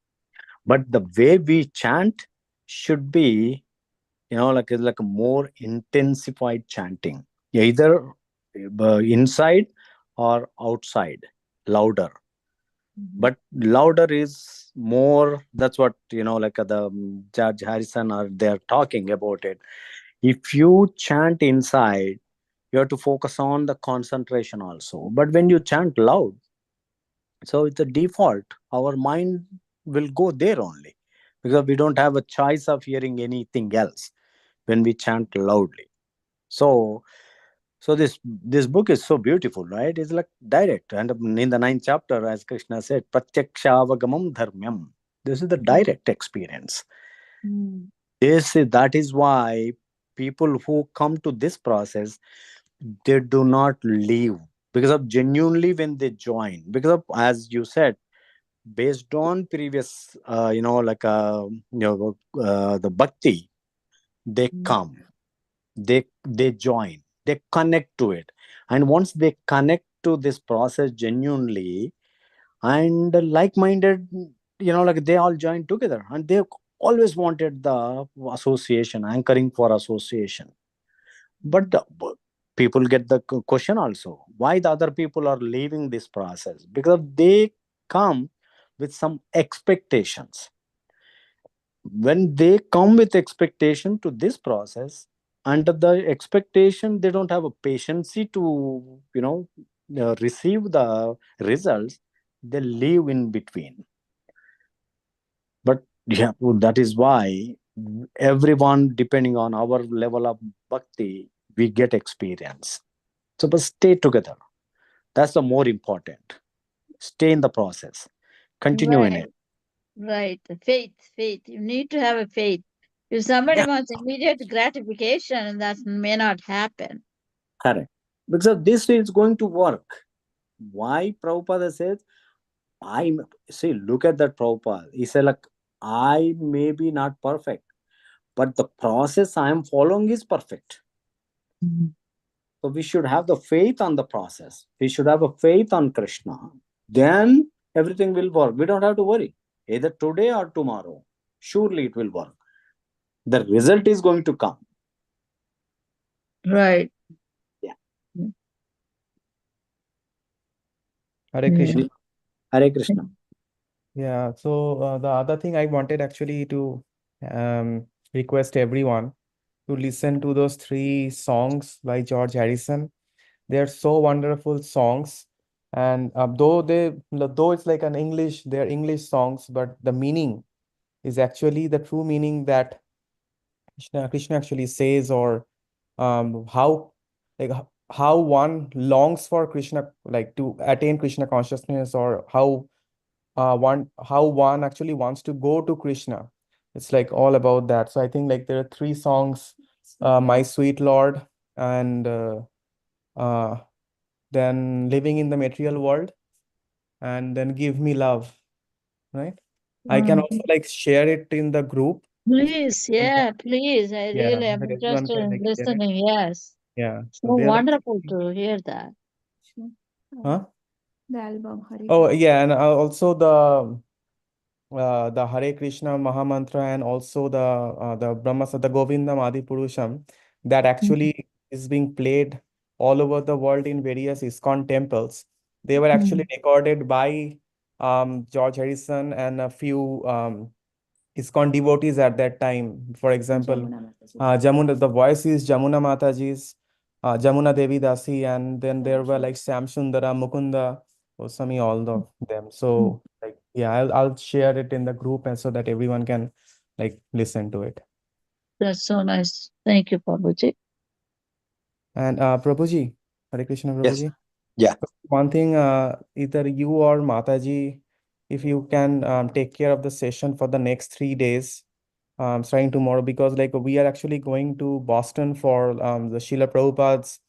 But the way we chant should be, like a more intensified chanting, either inside or outside, louder. But louder is more. That's what the Judge Harrison are they're talking about it. If you chant inside, you have to focus on the concentration also. But when you chant loud, so it's a default, our mind will go there only, because we don't have a choice of hearing anything else when we chant loudly. So this book is so beautiful, right? It's like direct. And in the 9th chapter, as Krishna said, pratyakshavagaman dharmyam. This is the direct experience. That is why people who come to this process, they do not leave because of genuinely when they join, because of, as you said, based on previous the bhakti, they come, they join, they connect to it. And once they connect to this process genuinely and like-minded, they all join together, and they always wanted the association, anchoring for association. But people get the question also, why the other people are leaving this process? Because they come with some expectations. When they come with expectation to this process, under the expectation, they don't have a patience to receive the results. They live in between. But yeah, that is why everyone, depending on our level of bhakti, we get experience. So but stay together, that's the more important. Stay in the process, continue in it. Right. Faith. You need to have a faith. If somebody wants immediate gratification, that may not happen. Correct. Because this is going to work. Why Prabhupada says, I see, look at that Prabhupada. He said, like, I may be not perfect, but the process I am following is perfect. So we should have the faith on the process. We should have a faith on Krishna. Then everything will work. We don't have to worry. Either today or tomorrow. Surely it will work. The result is going to come. Right. Yeah. Hare Krishna. Hare Krishna. Yeah, so the other thing I wanted actually to request everyone to listen to those 3 songs by George Harrison. They are so wonderful songs, and though it's like an English, they're English songs, but the meaning is actually the true meaning that Krishna actually says, or how how one longs for Krishna, like to attain Krishna consciousness, or how one actually wants to go to Krishna. It's like all about that. So I think like there are 3 songs, My Sweet Lord, and then Living in the Material World, and then Give Me Love, right? I can also like share it in the group. Please, please. I Yeah, really am that everyone interested can in like share it. listening. Yes. Yeah. So they're like, wonderful to hear that. huh? The album, Hari. Oh yeah, and also the Hare Krishna Mahamantra, and also the the Govindam Adi Purusham, that actually is being played all over the world in various ISKCON temples. They were actually recorded by George Harrison and a few ISKCON devotees at that time. For example, Jamuna, the voice is Jamuna Mataji's, Jamuna Devi Dasi, and then there were like Sam Sundara, Mukunda Goswami, all of them. So like yeah, I'll share it in the group, and so that everyone can like listen to it. That's so nice. Thank you, Prabhuji. And Prabhuji, Hare Krishna Yes. Prabhuji. Yeah. One thing, either you or Mataji, if you can take care of the session for the next 3 days, starting tomorrow, because like we are actually going to Boston for the Srila Prabhupada's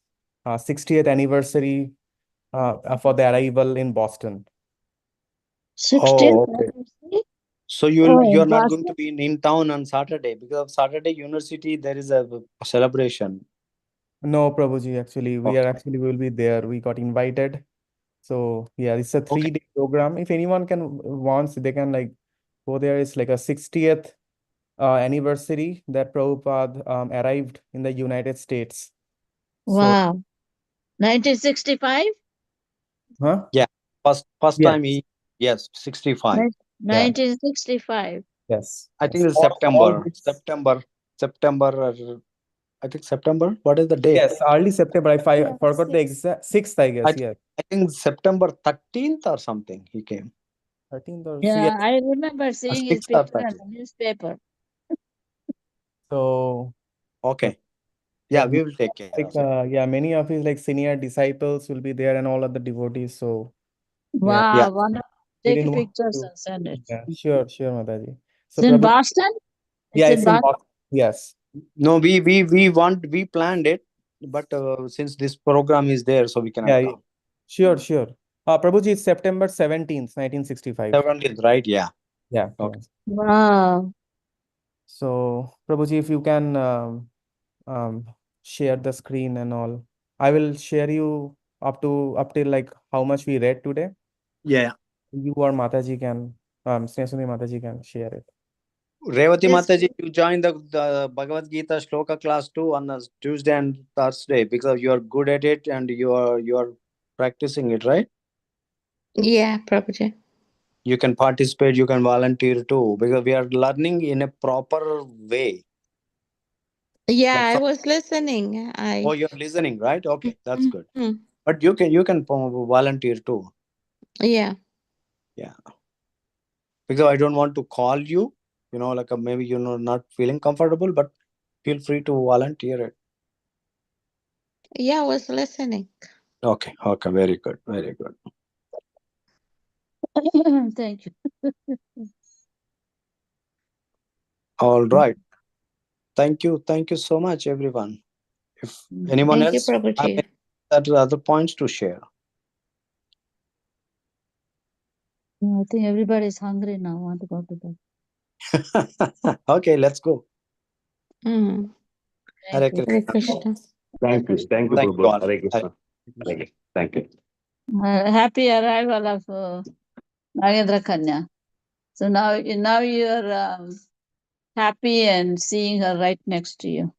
60th anniversary for the arrival in Boston. 60th okay. anniversary? So Oh, you're in not going Boston? to be in town on Saturday, because Saturday University there is a celebration. No, Prabhuji, actually, we Okay. will be there. We got invited. So yeah, it's a 3-day program. If anyone wants, they can like go there. It's like a 60th anniversary that Prabhupada arrived in the United States. Wow. 1965? Huh? Yeah. First Yes. time yes, 65. Yeah. 1965. Yes. I think it's All September. this. I think September. What is the date? Yes, early September. I forgot the exact 6th, I guess. Yeah. I think September 13th or something he came. 13th or Yeah, I remember seeing his 6th or picture in 13th. the newspaper. So Okay. Yeah, we will take care like of it. yeah, many of his like senior disciples will be there, and all of the devotees. So yeah, Wow, Yeah. wonderful. we Take didn't want pictures to. and send it. Yeah, sure, Mataji. So It's in Prabhu, Boston? yeah, It's in it's in Boston? Boston. Yes. No, we planned it, but since this program is there, so we cannot Yeah, come. sure. Prabhuji, it's September 17th, 1965. 17th, right? Yeah. Yeah. Okay. Wow. So, Prabhuji, if you can share the screen and all, I will share you up till like how much we read today. Yeah. You or Mataji can, Snesuni Mataji can share it. Revati Yes. Mataji, you joined the Bhagavad Gita Sloka class too on a Tuesday and Thursday because you are good at it and you are practicing it, right? Yeah, Prabhuji. You can participate, you can volunteer too, because we are learning in a proper way. Yeah, Like I from, was listening. oh, you're listening, right? Okay, that's good. Mhm. But you can volunteer too. Yeah. Yeah. Because I don't want to call you, like maybe not feeling comfortable, but feel free to volunteer it. Yeah, I was listening. Okay, very good, very good. Thank you. All right. Thank you so much, everyone. If anyone Thank you, else have Prabhuji. any other points to share. I think everybody is hungry now. Want to go to bed. Okay, let's go. Mm. Hare Thank you. Hare Krishna. Krishna. Thank you, Thank you Prabhu. all. Hare Krishna. Thank you. Happy arrival of Nagendra Kanya. So now you are happy and seeing her right next to you.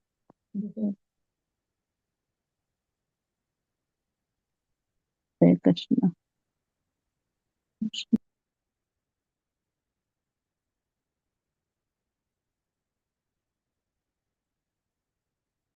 Hare Krishna.